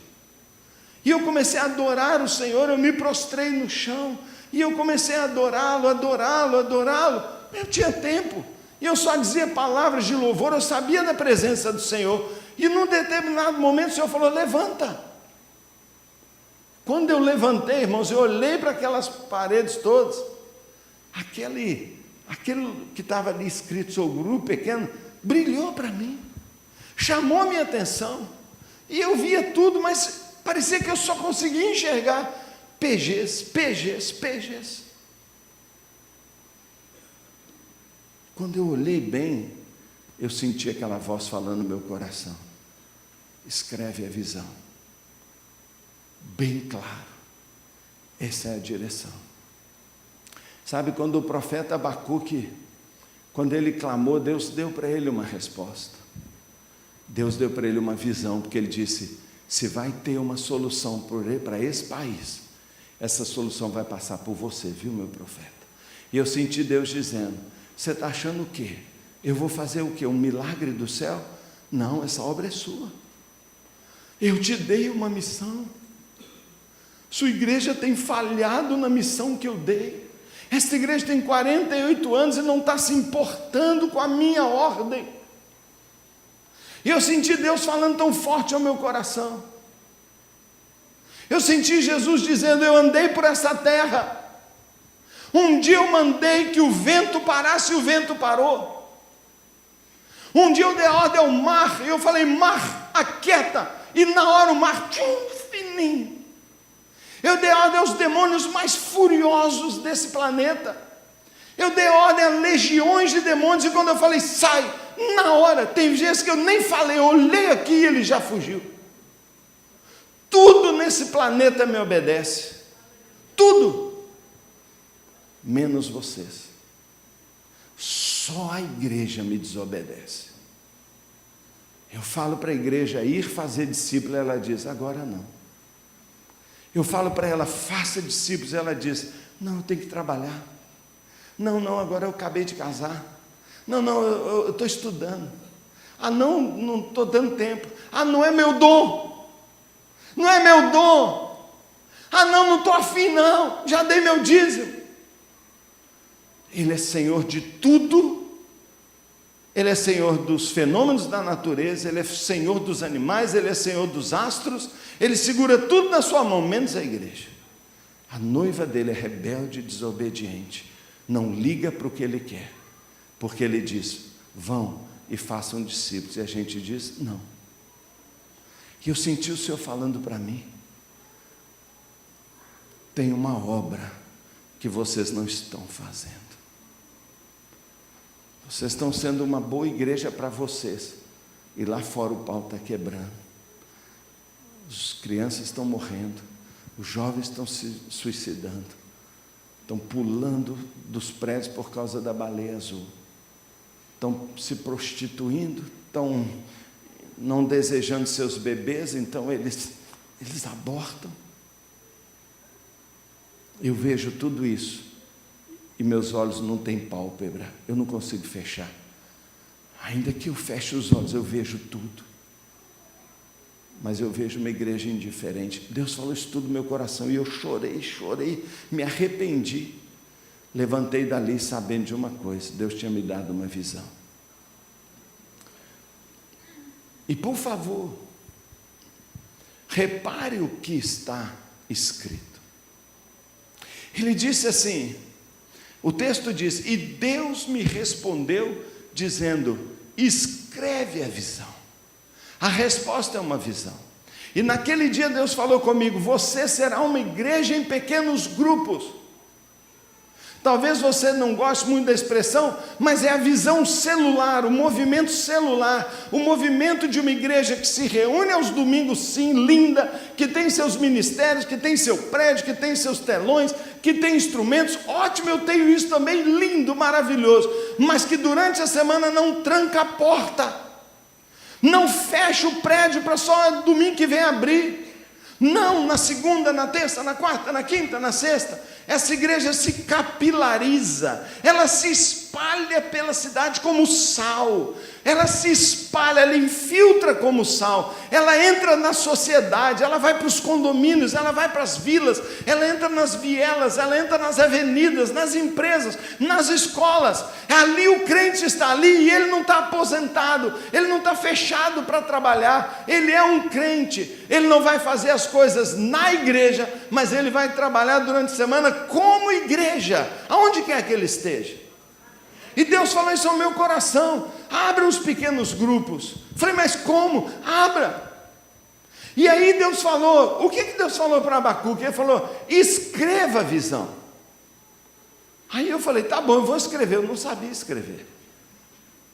E eu comecei a adorar o Senhor, eu me prostrei no chão, e eu comecei a adorá-lo, adorá-lo, adorá-lo. Eu tinha tempo, e eu só dizia palavras de louvor, eu sabia da presença do Senhor. E num determinado momento o Senhor falou: levanta. Quando eu levantei, irmãos, eu olhei para aquelas paredes todas, aquele que estava ali escrito, seu grupo pequeno, brilhou para mim, chamou a minha atenção, e eu via tudo, mas parecia que eu só conseguia enxergar PGs, PGs, PGs. Quando eu olhei bem, eu senti aquela voz falando no meu coração: escreve a visão, bem claro, essa é a direção. Sabe, quando o profeta Abacuque, quando ele clamou, Deus deu para ele uma resposta. Deus deu para ele uma visão, porque ele disse: se vai ter uma solução para esse país, essa solução vai passar por você, viu, meu profeta? E eu senti Deus dizendo: você está achando o quê? Eu vou fazer o quê? Um milagre do céu? Não, essa obra é sua. Eu te dei uma missão. Sua igreja tem falhado na missão que eu dei. Esta igreja tem 48 anos e não está se importando com a minha ordem. E eu senti Deus falando tão forte ao meu coração. Eu senti Jesus dizendo: eu andei por essa terra. Um dia eu mandei que o vento parasse e o vento parou. Um dia eu dei ordem ao mar e eu falei: mar, aquieta. E na hora o mar, fininho. Eu dei ordem aos demônios mais furiosos desse planeta. Eu dei ordem a legiões de demônios, e quando eu falei sai, na hora, tem vezes que eu nem falei, eu olhei aqui e ele já fugiu. Tudo nesse planeta me obedece. Tudo. Menos vocês. Só a igreja me desobedece. Eu falo para a igreja ir fazer discípulo, ela diz: agora não. Eu falo para ela: faça discípulos, ela diz: não, eu tenho que trabalhar. Não, agora eu acabei de casar. Não, eu estou estudando. Ah, não estou dando tempo. Ah, não é meu dom. Não é meu dom. Ah, não estou afim não, já dei meu dízimo. Ele é Senhor de tudo. Ele é Senhor dos fenômenos da natureza, Ele é Senhor dos animais, Ele é Senhor dos astros, Ele segura tudo na sua mão, menos a igreja. A noiva dele é rebelde e desobediente, não liga para o que Ele quer, porque Ele diz: vão e façam discípulos, e a gente diz: não. E eu senti o Senhor falando para mim: tem uma obra que vocês não estão fazendo. Vocês estão sendo uma boa igreja para vocês, e lá fora o pau está quebrando. As crianças estão morrendo, os jovens estão se suicidando, estão pulando dos prédios por causa da baleia azul, estão se prostituindo, estão não desejando seus bebês, então eles abortam. Eu vejo tudo isso e meus olhos não têm pálpebra, eu não consigo fechar. Ainda que eu feche os olhos, eu vejo tudo, mas eu vejo uma igreja indiferente. Deus falou isso tudo no meu coração, e eu chorei, me arrependi. Levantei dali sabendo de uma coisa: Deus tinha me dado uma visão. E por favor, repare o que está escrito. Ele disse assim, o texto diz: e Deus me respondeu dizendo: escreve a visão. A resposta é uma visão. E naquele dia Deus falou comigo: você será uma igreja em pequenos grupos. Talvez você não goste muito da expressão, mas é a visão celular, o movimento celular, o movimento de uma igreja que se reúne aos domingos, sim, linda, que tem seus ministérios, que tem seu prédio, que tem seus telões, que tem instrumentos, ótimo, eu tenho isso também, lindo, maravilhoso, mas que durante a semana não tranca a porta, não fecha o prédio para só domingo que vem abrir, Não, na segunda, na terça, na quarta, na quinta, na sexta. Essa igreja se capilariza, ela se espalha pela cidade como sal, ela se espalha, ela infiltra como sal, ela entra na sociedade, ela vai para os condomínios, ela vai para as vilas, ela entra nas vielas, ela entra nas avenidas, nas empresas, nas escolas. Ali o crente está ali e ele não está aposentado, ele não está fechado para trabalhar, ele é um crente, ele não vai fazer as coisas na igreja, mas ele vai trabalhar durante a semana como igreja, aonde quer que ele esteja. E Deus falou isso ao meu coração: abra os pequenos grupos. Falei, mas como? Abra. E aí Deus falou, o que Deus falou para Abacuque? Ele falou, escreva a visão. Aí eu falei, tá bom, eu vou escrever. Eu não sabia escrever,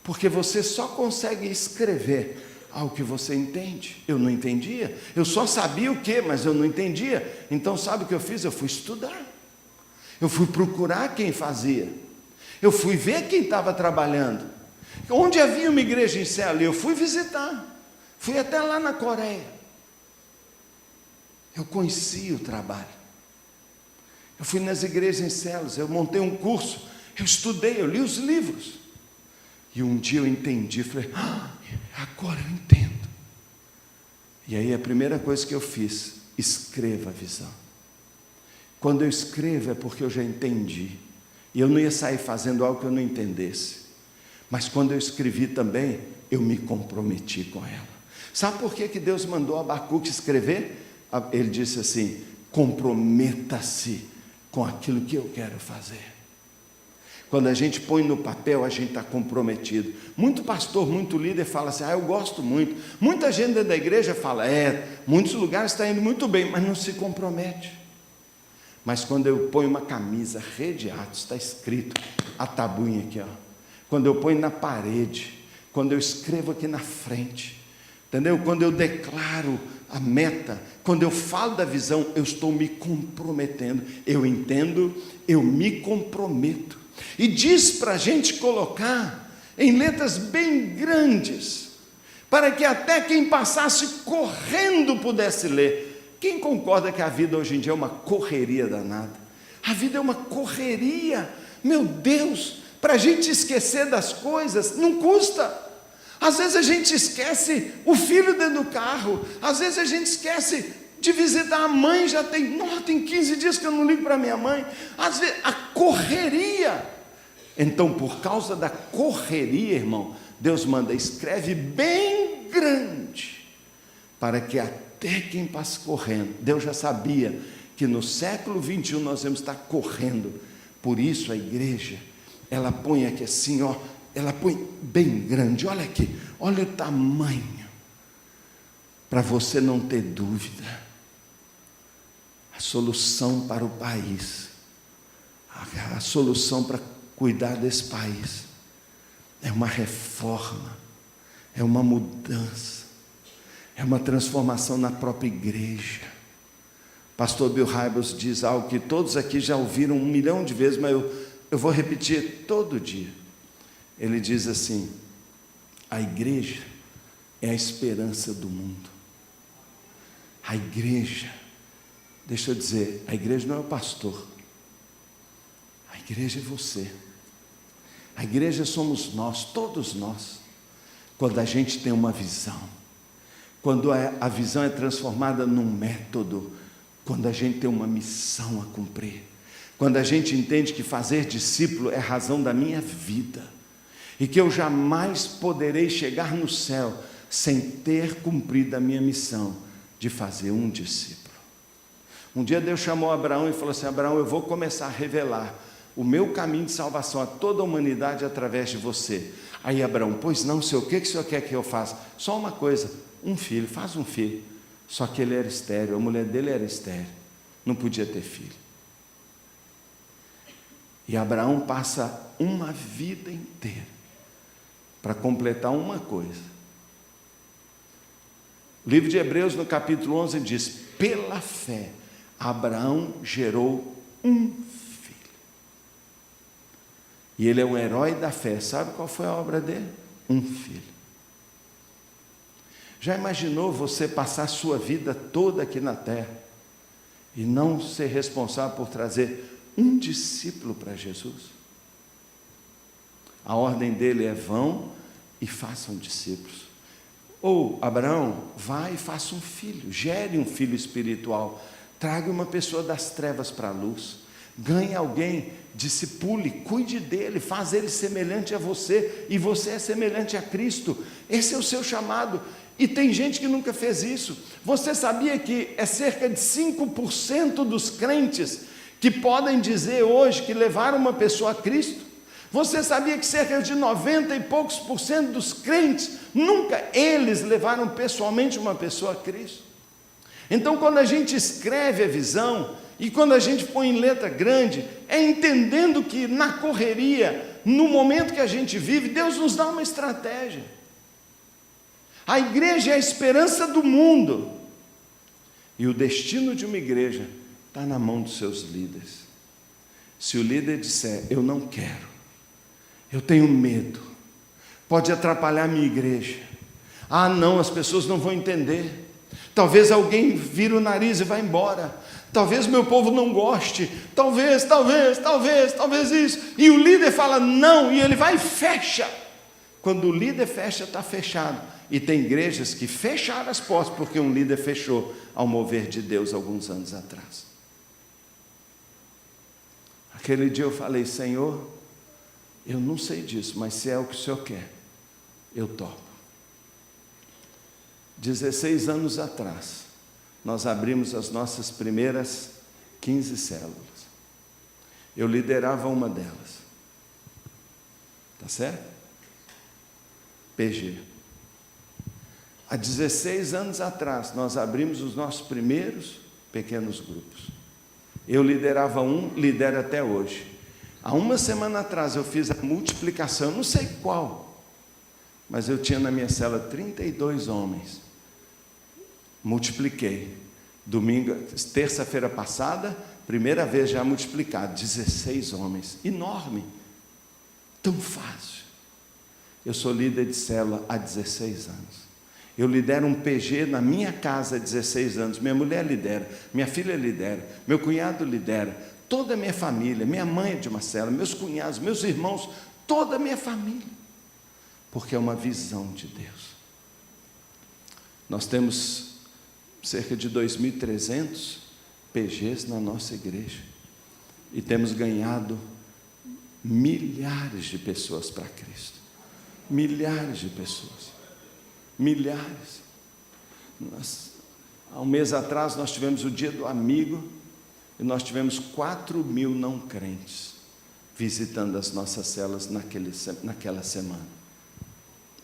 porque você só consegue escrever ao que você entende. Eu não entendia, eu só sabia o que, mas eu não entendia. Então sabe o que eu fiz? Eu fui estudar, eu fui procurar quem fazia, eu fui ver quem estava trabalhando. Onde havia uma igreja em célula, eu fui visitar, fui até lá na Coreia. Eu conheci o trabalho, eu fui nas igrejas em células, eu montei um curso, eu estudei, eu li os livros. E um dia eu entendi, falei, agora eu entendo. E aí a primeira coisa que eu fiz, escreva a visão. Quando eu escrevo é porque eu já entendi, e eu não ia sair fazendo algo que eu não entendesse. Mas quando eu escrevi também, eu me comprometi com ela. Sabe por que Deus mandou Abacuque escrever? Ele disse assim, comprometa-se com aquilo que eu quero fazer. Quando a gente põe no papel, a gente está comprometido. Muito pastor, muito líder fala assim, eu gosto muito. Muita gente dentro da igreja fala, muitos lugares está indo muito bem, mas não se compromete. Mas quando eu ponho uma camisa, Rede Atos, está escrito, a tabuinha aqui, ó. Quando eu ponho na parede, quando eu escrevo aqui na frente, entendeu? Quando eu declaro a meta, quando eu falo da visão, eu estou me comprometendo. Eu entendo, eu me comprometo. E diz para a gente colocar em letras bem grandes, para que até quem passasse correndo pudesse ler. Quem concorda que a vida hoje em dia é uma correria danada? A vida é uma correria, meu Deus, para a gente esquecer das coisas, não custa. Às vezes a gente esquece o filho dentro do carro, às vezes a gente esquece de visitar a mãe, tem 15 dias que eu não ligo para minha mãe. Às vezes, a correria. Então, por causa da correria, irmão, Deus manda, escreve bem grande, para que até quem passa correndo, Deus já sabia que no século 21 nós vamos estar correndo. Por isso a igreja, ela põe aqui assim, ó, ela põe bem grande, olha aqui, olha o tamanho, para você não ter dúvida. A solução para o país, a solução para cuidar desse país, é uma reforma, é uma mudança, é uma transformação na própria igreja. Pastor Bill Hybels diz algo que todos aqui já ouviram 1 milhão de vezes, mas eu vou repetir todo dia. Ele diz assim, a igreja é a esperança do mundo. A igreja, deixa eu dizer, a igreja não é o pastor, a igreja é você. A igreja somos nós, todos nós. Quando a gente tem uma visão, quando a visão é transformada num método, quando a gente tem uma missão a cumprir, quando a gente entende que fazer discípulo é a razão da minha vida, e que eu jamais poderei chegar no céu sem ter cumprido a minha missão de fazer um discípulo. Um dia Deus chamou Abraão e falou assim, Abraão, eu vou começar a revelar o meu caminho de salvação a toda a humanidade através de você. Aí Abraão, pois não, Senhor, o que o Senhor quer que eu faça? Só uma coisa, um filho, faz um filho. Só que ele era estéril, a mulher dele era estéril, não podia ter filho. E Abraão passa uma vida inteira para completar uma coisa. O livro de Hebreus, no capítulo 11, diz, pela fé, Abraão gerou um filho. E ele é um herói da fé. Sabe qual foi a obra dele? Um filho. Já imaginou você passar a sua vida toda aqui na terra e não ser responsável por trazer um discípulo para Jesus? A ordem dele é: vão e façam discípulos. Ou Abraão, vai e faça um filho, gere um filho espiritual, traga uma pessoa das trevas para a luz, ganhe alguém, discipule, cuide dele, faz ele semelhante a você, e você é semelhante a Cristo. Esse é o seu chamado, e tem gente que nunca fez isso. Você sabia que é cerca de 5% dos crentes que podem dizer hoje que levaram uma pessoa a Cristo? Você sabia que cerca de 90 e poucos por cento dos crentes, nunca eles levaram pessoalmente uma pessoa a Cristo? Então, quando a gente escreve a visão, e quando a gente põe em letra grande, é entendendo que na correria, no momento que a gente vive, Deus nos dá uma estratégia. A igreja é a esperança do mundo, e o destino de uma igreja está na mão dos seus líderes. Se o líder disser: eu não quero, eu tenho medo, pode atrapalhar a minha igreja, ah não, as pessoas não vão entender, talvez alguém vire o nariz e vá embora, talvez meu povo não goste, talvez isso, e o líder fala não, e ele vai e fecha. Quando o líder fecha, está fechado. E tem igrejas que fecharam as portas porque um líder fechou ao mover de Deus alguns anos atrás. Aquele dia eu falei: Senhor, eu não sei disso, mas se é o que o Senhor quer, eu topo. 16 anos atrás, nós abrimos as nossas primeiras 15 células. Eu liderava uma delas. Tá certo? PG. Há 16 anos atrás, nós abrimos os nossos primeiros pequenos grupos. Eu liderava um, lidero até hoje. Há uma semana atrás eu fiz a multiplicação, não sei qual, mas eu tinha na minha cela 32 homens. Multipliquei. Domingo, terça-feira passada, primeira vez já multiplicado, 16 homens. Enorme. Tão fácil. Eu sou líder de célula há 16 anos. Eu lidero um PG na minha casa há 16 anos. Minha mulher lidera, minha filha lidera, meu cunhado lidera, toda a minha família, minha mãe é de uma célula, meus cunhados, meus irmãos, toda a minha família. Porque é uma visão de Deus. Nós temos cerca de 2.300 PGs na nossa igreja. E temos ganhado milhares de pessoas para Cristo. Milhares de pessoas. Milhares. Há um mês atrás nós tivemos o dia do amigo e nós tivemos 4.000 não crentes visitando as nossas celas naquela semana.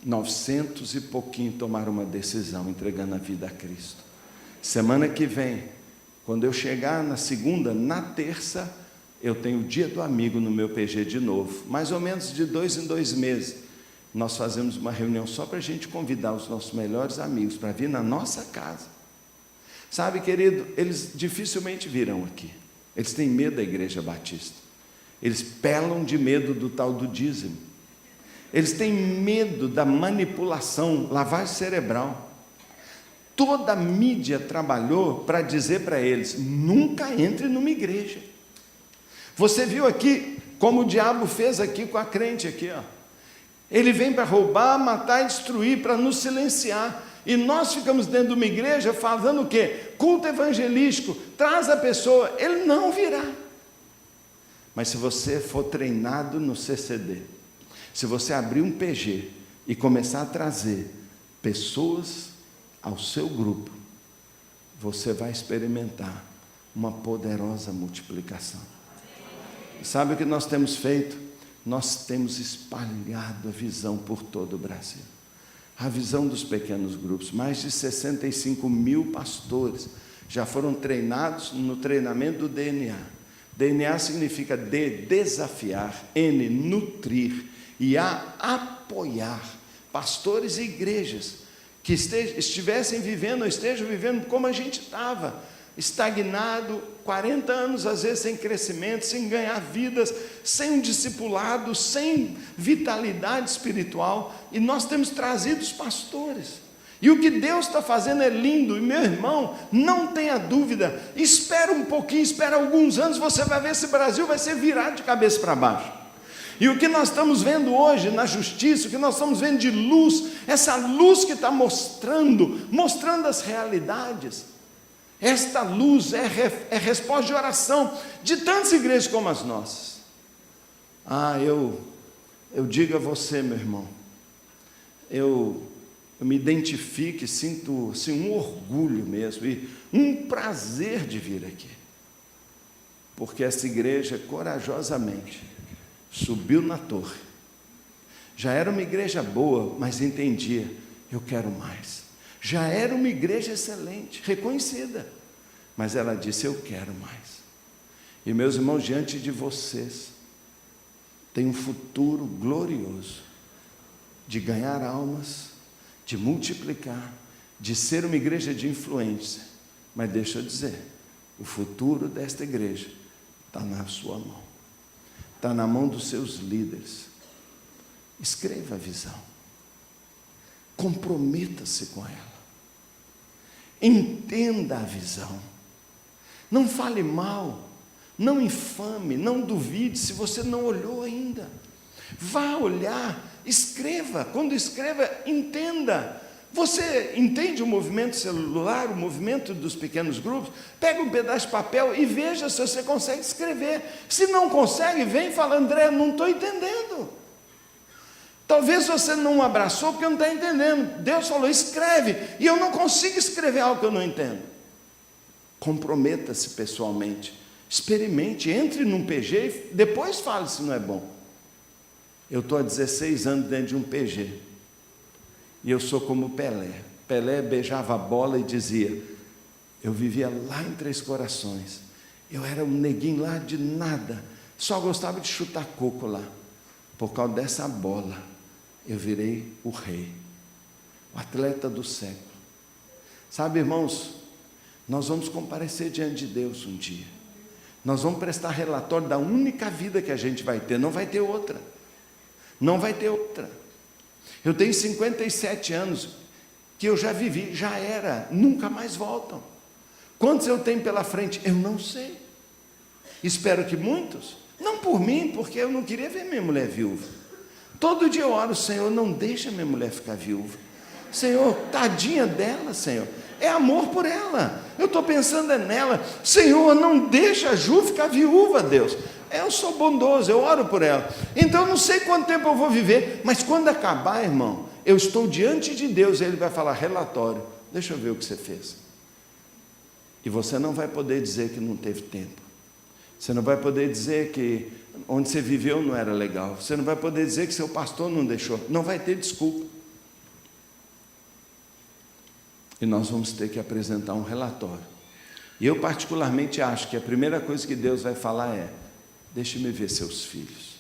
900 e pouquinho tomaram uma decisão, entregando a vida a Cristo. Semana que vem, quando eu chegar na segunda, na terça, eu tenho o dia do amigo no meu PG de novo, mais ou menos de 2 em 2 meses. Nós fazemos uma reunião só para a gente convidar os nossos melhores amigos para vir na nossa casa. Sabe, querido, eles dificilmente virão aqui. Eles têm medo da igreja batista. Eles pelam de medo do tal do dízimo. Eles têm medo da manipulação, lavagem cerebral. Toda a mídia trabalhou para dizer para eles: nunca entre numa igreja. Você viu aqui como o diabo fez aqui com a crente aqui, ó. Ele vem para roubar, matar e destruir, para nos silenciar. E nós ficamos dentro de uma igreja falando o quê? Culto evangelístico, traz a pessoa, ele não virá. Mas se você for treinado no CCD, se você abrir um PG e começar a trazer pessoas ao seu grupo, você vai experimentar uma poderosa multiplicação. Sabe o que nós temos feito? Nós temos espalhado a visão por todo o Brasil. A visão dos pequenos grupos. Mais de 65.000 pastores já foram treinados no treinamento do DNA. DNA significa desafiar, N, nutrir, e A, apoiar pastores e igrejas que estivessem vivendo, ou estejam vivendo como a gente estava, estagnado, 40 anos às vezes sem crescimento, sem ganhar vidas, sem um discipulado, sem vitalidade espiritual, e nós temos trazido os pastores, E o que Deus está fazendo é lindo, e meu irmão, não tenha dúvida, espera um pouquinho, espera alguns anos, você vai ver esse Brasil vai ser virado de cabeça para baixo. E o que nós estamos vendo hoje na justiça, o que nós estamos vendo de luz, essa luz que está mostrando as realidades, esta luz é resposta de oração de tantas igrejas como as nossas. Eu digo a você, meu irmão, eu me identifico e sinto assim, um orgulho mesmo, e um prazer de vir aqui, porque essa igreja corajosamente subiu na torre. Já era uma igreja boa, mas entendia, eu quero mais. Já era uma igreja excelente, reconhecida, mas ela disse, eu quero mais. E meus irmãos, diante de vocês tem um futuro glorioso de ganhar almas, de multiplicar, de ser uma igreja de influência. Mas deixa eu dizer, o futuro desta igreja está na sua mão, está na mão dos seus líderes. Escreva a visão, comprometa-se com ela, entenda a visão, não fale mal, não infame, não duvide se você não olhou ainda. Vá olhar, escreva, quando escreva, entenda. Você entende o movimento celular, o movimento dos pequenos grupos? Pega um pedaço de papel e veja se você consegue escrever. Se não consegue, vem e fala, André, não estou entendendo. Talvez você não abraçou porque não está entendendo. Deus falou, escreve, e eu não consigo escrever algo que eu não entendo. Comprometa-se pessoalmente, experimente, entre num PG e depois fale se não é bom. Eu estou há 16 anos dentro de um PG, e eu sou como Pelé. Pelé beijava a bola e dizia, eu vivia lá em Três Corações, eu era um neguinho lá de nada, só gostava de chutar coco lá. Por causa dessa bola, eu virei o rei, o atleta do século. Sabe, irmãos, nós vamos comparecer diante de Deus um dia. Nós vamos prestar relatório da única vida que a gente vai ter, não vai ter outra. Não vai ter outra. Eu tenho 57 anos, que eu já vivi, já era, nunca mais voltam. Quantos eu tenho pela frente? Eu não sei. Espero que muitos. Não por mim, porque eu não queria ver minha mulher viúva. Todo dia eu oro, Senhor, não deixa minha mulher ficar viúva. Senhor, tadinha dela, Senhor. É amor por ela. Eu estou pensando nela. Senhor, não deixa a Ju ficar viúva, Deus. Eu sou bondoso, eu oro por ela. Então eu não sei quanto tempo eu vou viver, mas quando acabar, irmão, eu estou diante de Deus, Ele vai falar, relatório, deixa eu ver o que você fez. E você não vai poder dizer que não teve tempo. Você não vai poder dizer que onde você viveu não era legal. Você não vai poder dizer que seu pastor não deixou. Não vai ter desculpa. E nós vamos ter que apresentar um relatório. E eu particularmente acho que a primeira coisa que Deus vai falar é, deixe-me ver seus filhos.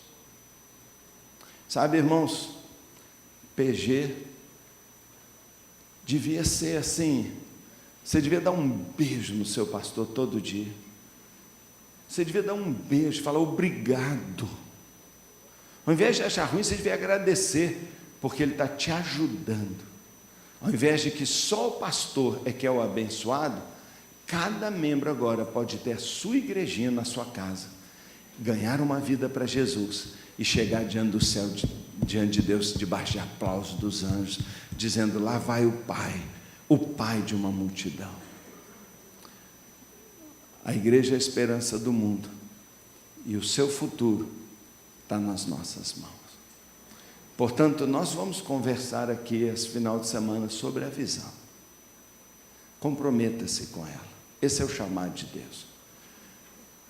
Sabe, irmãos, PG devia ser assim, você devia dar um beijo no seu pastor todo dia. Você devia dar um beijo, falar obrigado. Ao invés de achar ruim, você devia agradecer, porque ele está te ajudando. Ao invés de que só o pastor é que é o abençoado, cada membro agora pode ter a sua igrejinha na sua casa, ganhar uma vida para Jesus e chegar diante do céu, diante de Deus, debaixo de aplausos dos anjos, dizendo, lá vai o Pai de uma multidão. A igreja é a esperança do mundo, e o seu futuro está nas nossas mãos. Portanto, nós vamos conversar aqui esse final de semana sobre a visão. Comprometa-se com ela. Esse é o chamado de Deus.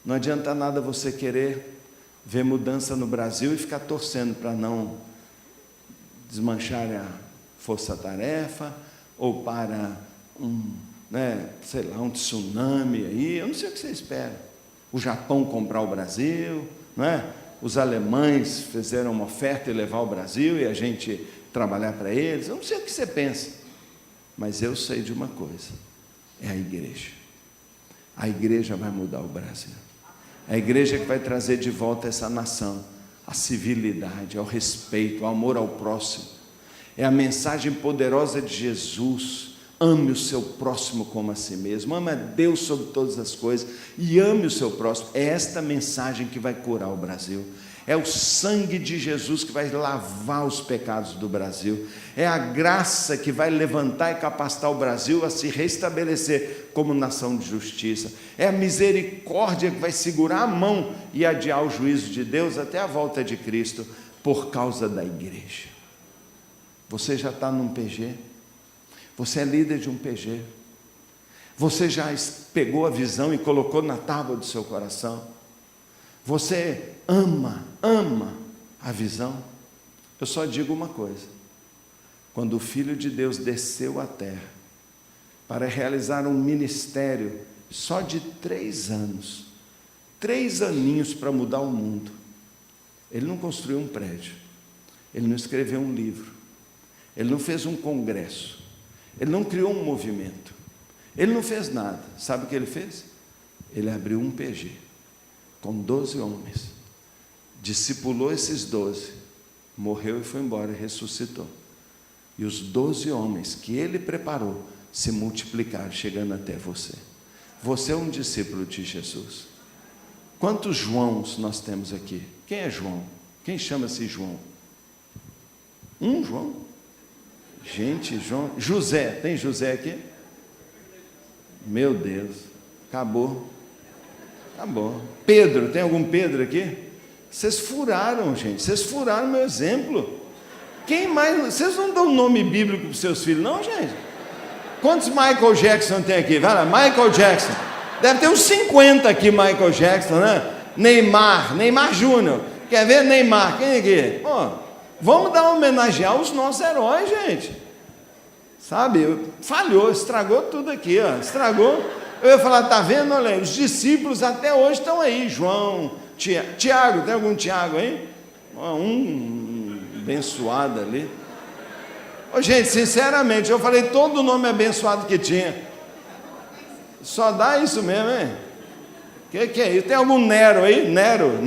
Não adianta nada você querer ver mudança no Brasil e ficar torcendo para não desmanchar a força-tarefa, ou para um tsunami aí, eu não sei o que você espera. O Japão comprar o Brasil, não é? Os alemães fizeram uma oferta e levar o Brasil e a gente trabalhar para eles. Eu não sei o que você pensa, mas eu sei de uma coisa, é a igreja. A igreja vai mudar o Brasil. A igreja que vai trazer de volta essa nação, a civilidade, ao respeito, ao amor ao próximo. É a mensagem poderosa de Jesus. Ame o seu próximo como a si mesmo. Ame a Deus sobre todas as coisas e ame o seu próximo. É esta mensagem que vai curar o Brasil. É o sangue de Jesus que vai lavar os pecados do Brasil. É a graça que vai levantar e capacitar o Brasil a se restabelecer como nação de justiça. É a misericórdia que vai segurar a mão e adiar o juízo de Deus até a volta de Cristo por causa da igreja. Você já está num PG? Você é líder de um PG? Você já pegou a visão e colocou na tábua do seu coração? Você ama a visão? Eu só digo uma coisa: quando o Filho de Deus desceu à terra para realizar um ministério só de 3 anos, 3 aninhos para mudar o mundo, ele não construiu um prédio, ele não escreveu um livro, ele não fez um congresso, ele não criou um movimento, ele não fez nada. Sabe o que ele fez? Ele abriu um PG com 12 homens, discipulou esses 12, morreu e foi embora e ressuscitou. E os 12 homens que ele preparou se multiplicaram, chegando até você. Você é um discípulo de Jesus. Quantos Joãos nós temos aqui? Quem é João? Quem chama-se João? João? Gente, João. José, tem José aqui? Meu Deus, acabou. Pedro, tem algum Pedro aqui? Vocês furaram, gente, vocês furaram meu exemplo. Quem mais? Vocês não dão nome bíblico para os seus filhos, não, gente? Quantos Michael Jackson tem aqui? Vai lá, Michael Jackson. Deve ter uns 50 aqui, Michael Jackson, né? Neymar Júnior. Quer ver Neymar? Quem é aqui? Vamos dar homenagear os nossos heróis, gente. Sabe? Falhou, estragou tudo aqui, ó. Estragou. Eu ia falar, tá vendo? Olha, os discípulos até hoje estão aí. João, Tiago, tem algum Tiago aí? Um abençoado ali. Gente, sinceramente, eu falei todo o nome abençoado que tinha. Só dá isso mesmo, hein? Que é isso? Tem algum Nero aí? Nero?